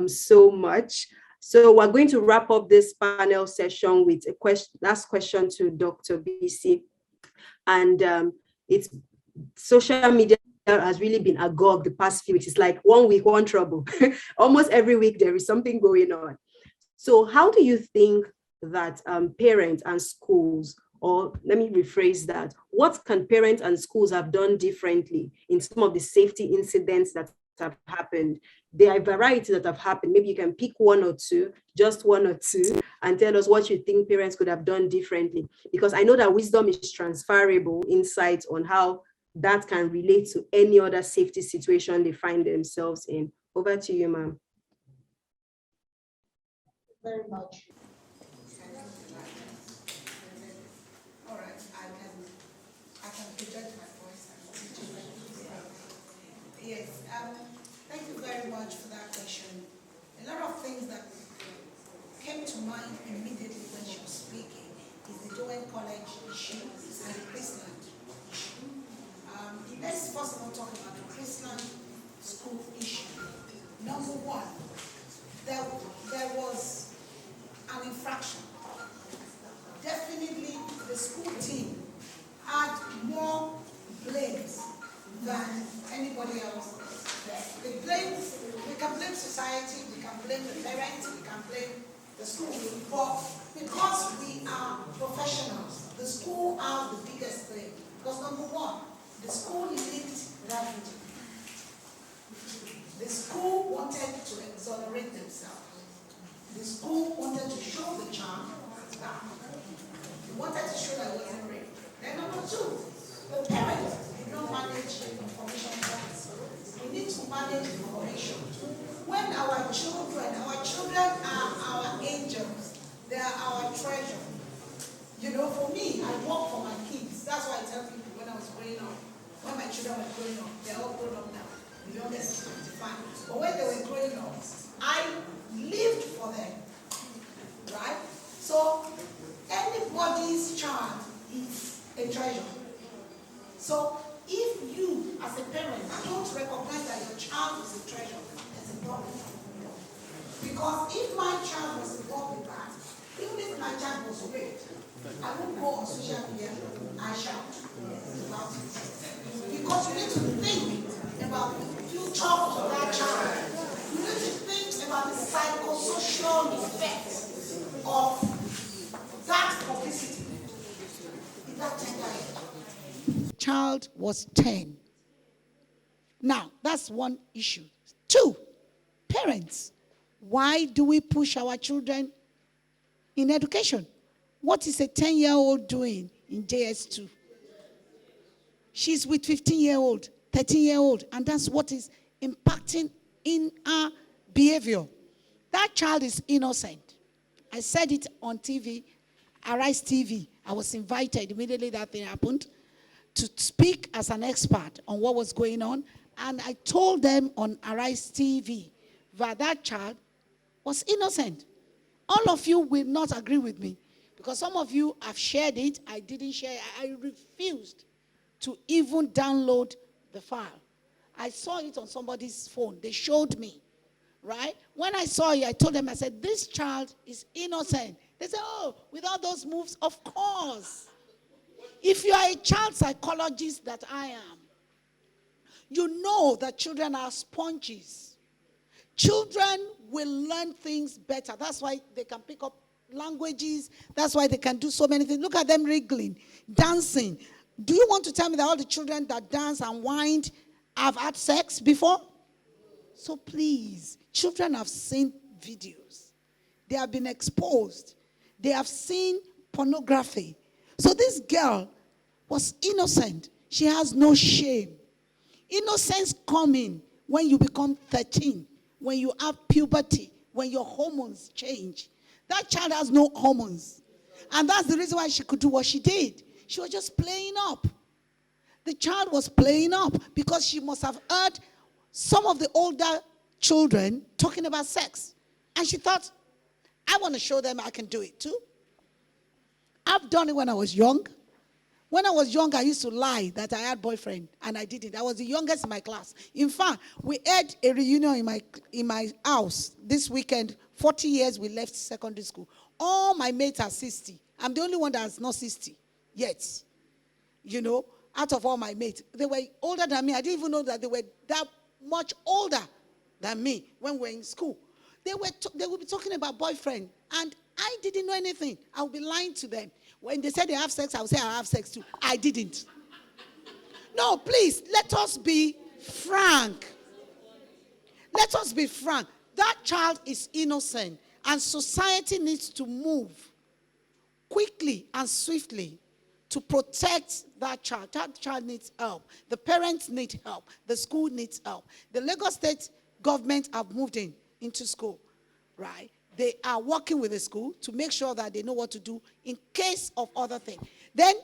so much. So we're going to wrap up this panel session with a last question to Dr. BC. And it's social media has really been agog the past few weeks. It's like 1 week, one trouble. Almost every week there is something going on. So how do you think that parents and schools, or let me rephrase that, what can parents and schools have done differently in some of the safety incidents that have happened there are varieties that have happened. Maybe you can pick one or two, just one or two, and tell us what you think parents could have done differently. Because I know that wisdom is transferable insights on how that can relate to any other safety situation they find themselves in. Over to you, ma'am. Very much. All right, I can project my voice. Yes, thank you very much for that question. A lot of things that came to mind immediately when she was speaking is the Dowen College issue and the Chrisland issue. Let's first of all talk about the Chrisland school issue. Number one, there was an infraction. Definitely the school team had more blames than anybody else. We can blame society, we can blame the parents, we can blame the school, but because we are professionals, the school has the biggest blame. Because number one, the school leaked revenue. The school wanted to exonerate themselves. The school wanted to show the child that they wanted to show that it wasn't rape. Then number two, the parents did not manage information rights. We need to manage information. When our children are our angels, they are our treasure. You know, for me, I work for my kids. That's why I tell people when I was growing up, when my children were growing up, they're all grown up now. The youngest is 25. But when they were growing up, I lived for them. Right? So anybody's child is a treasure. So if you, as a parent, don't recognize that your child is a treasure, there's a problem. Because if my child was involved with that, even if my child was raped, I won't go on social media and shout about it. Because you need to think about the future of that child. You need to think about the psychosocial effects of that publicity in that tender age. Child was 10. Now, that's one issue. Two, parents. Why do we push our children in education? What is a 10-year-old doing in JS2? She's with 15-year-old, 13-year-old, and that's what is impacting in our behavior. That child is innocent. I said it on TV, Arise TV. I was invited immediately that thing happened to speak as an expert on what was going on, and I told them on Arise TV that child was innocent. All of you will not agree with me because some of you have shared it. I didn't share it. I refused to even download the file. I saw it on somebody's phone. They showed me, right? When I saw it, I told them, I said, this child is innocent. They said, oh, with all those moves, of course. If you are a child psychologist that I am, you know that children are sponges. Children will learn things better. That's why they can pick up languages. That's why they can do so many things. Look at them wriggling, dancing. Do you want to tell me that all the children that dance and whine have had sex before? So please, children have seen videos. They have been exposed. They have seen pornography. So this girl was innocent. She has no shame. Innocence coming when you become 13, when you have puberty, when your hormones change. That child has no hormones. And that's the reason why she could do what she did. She was just playing up. The child was playing up because she must have heard some of the older children talking about sex. And she thought, I want to show them I can do it too. I've done it when I was young. When I was young, I used to lie that I had a boyfriend, and I didn't. I was the youngest in my class. In fact, we had a reunion in my house this weekend. 40 years we left secondary school. All my mates are 60. I'm the only one that's not 60 yet. You know, out of all my mates. They were older than me. I didn't even know that they were that much older than me when we were in school. They would be talking about boyfriend, and I didn't know anything. I would be lying to them. When they said they have sex, I would say I have sex too. I didn't. No, please, let us be frank. Let us be frank. That child is innocent, and society needs to move quickly and swiftly to protect that child. That child needs help. The parents need help. The school needs help. The Lagos State government have moved into school, right? They are working with the school to make sure that they know what to do in case of other things. Then,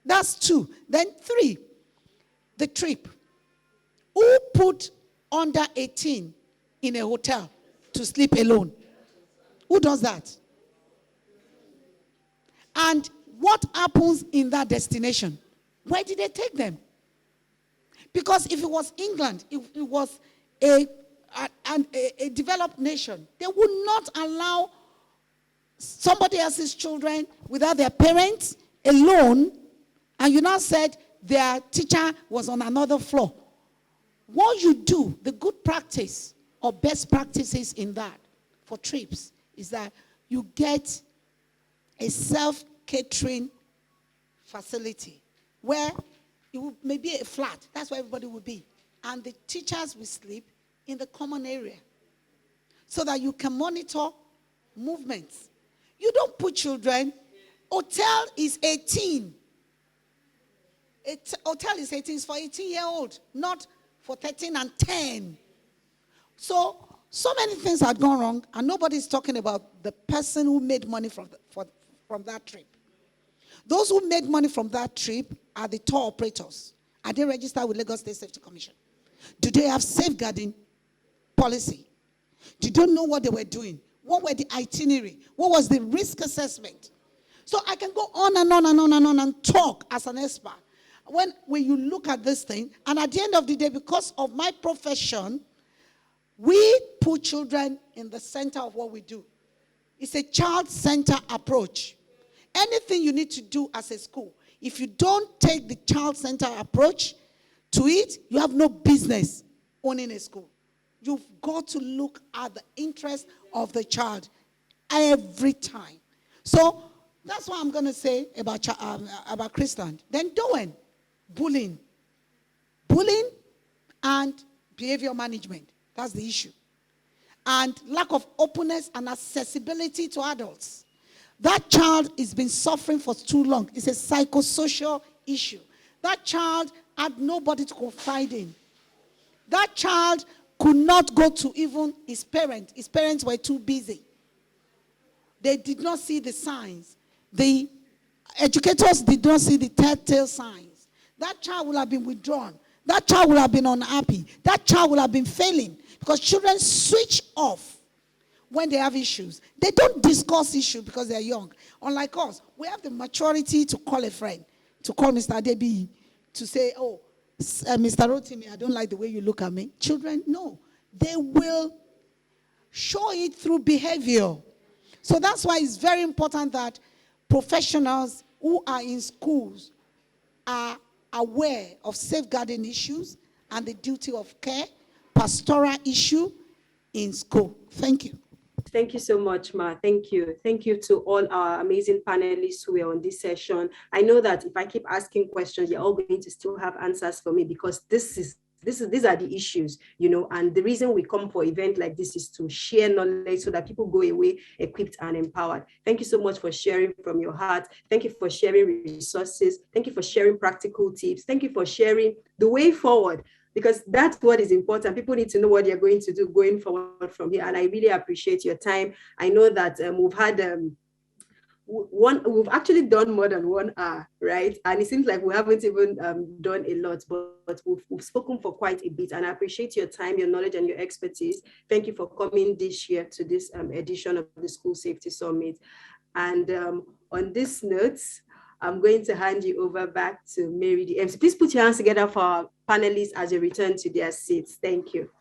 that's 2. Then 3, the trip. Who put under 18 in a hotel to sleep alone? Who does that? And what happens in that destination? Where did they take them? Because if it was England, if it was a developed nation, they would not allow somebody else's children without their parents alone, and you now said their teacher was on another floor. What you do, the good practice or best practices in that for trips is that you get a self-catering facility where it will maybe a flat, that's where everybody will be, and the teachers will sleep in the common area so that you can monitor movements. You don't put children, hotel is 18. Hotel is 18, it's for 18-year-old, not for 13 and 10. So many things had gone wrong, and nobody's talking about the person who made money from that trip. Those who made money from that trip are the tour operators. Are they registered with Lagos State Safety Commission? Do they have safeguarding policy? Did they know what they were doing? What were the itinerary? What was the risk assessment? So I can go on and on and on and on and talk as an expert. When you look at this thing, and at the end of the day, because of my profession, we put children in the center of what we do. It's a child-centered approach. Anything you need to do as a school, if you don't take the child-centered approach to it, you have no business owning a school. You've got to look at the interest of the child every time. So that's what I'm going to say about Chrisland. Then Doen, bullying and behavior management. That's the issue. And lack of openness and accessibility to adults. That child has been suffering for too long. It's a psychosocial issue. That child had nobody to confide in. That child could not go to even his parents. His parents were too busy. They did not see the signs. The educators did not see the telltale signs. That child will have been withdrawn. That child will have been unhappy. That child will have been failing. Because children switch off when they have issues. They don't discuss issues because they're young. Unlike us, we have the maturity to call a friend, to call Mr. Adebi, to say, oh, Mr. Rotimi, I don't like the way you look at me. Children, no. They will show it through behavior. So that's why it's very important that professionals who are in schools are aware of safeguarding issues and the duty of care, pastoral issue in school. Thank you. Thank you so much, Ma. Thank you. Thank you to all our amazing panelists who were on this session. I know that if I keep asking questions, you're all going to still have answers for me, because these are the issues, and the reason we come for events like this is to share knowledge so that people go away equipped and empowered. Thank you so much for sharing from your heart. Thank you for sharing resources. Thank you for sharing practical tips. Thank you for sharing the way forward, because that's what is important. People need to know what you're going to do going forward from here. And I really appreciate your time. I know that we've actually done more than 1 hour, right? And it seems like we haven't even done a lot, but we've spoken for quite a bit. And I appreciate your time, your knowledge, and your expertise. Thank you for coming this year to this edition of the School Safety Summit. And on this note, I'm going to hand you over back to Mary, the MC. Please put your hands together for our panelists as they return to their seats. Thank you.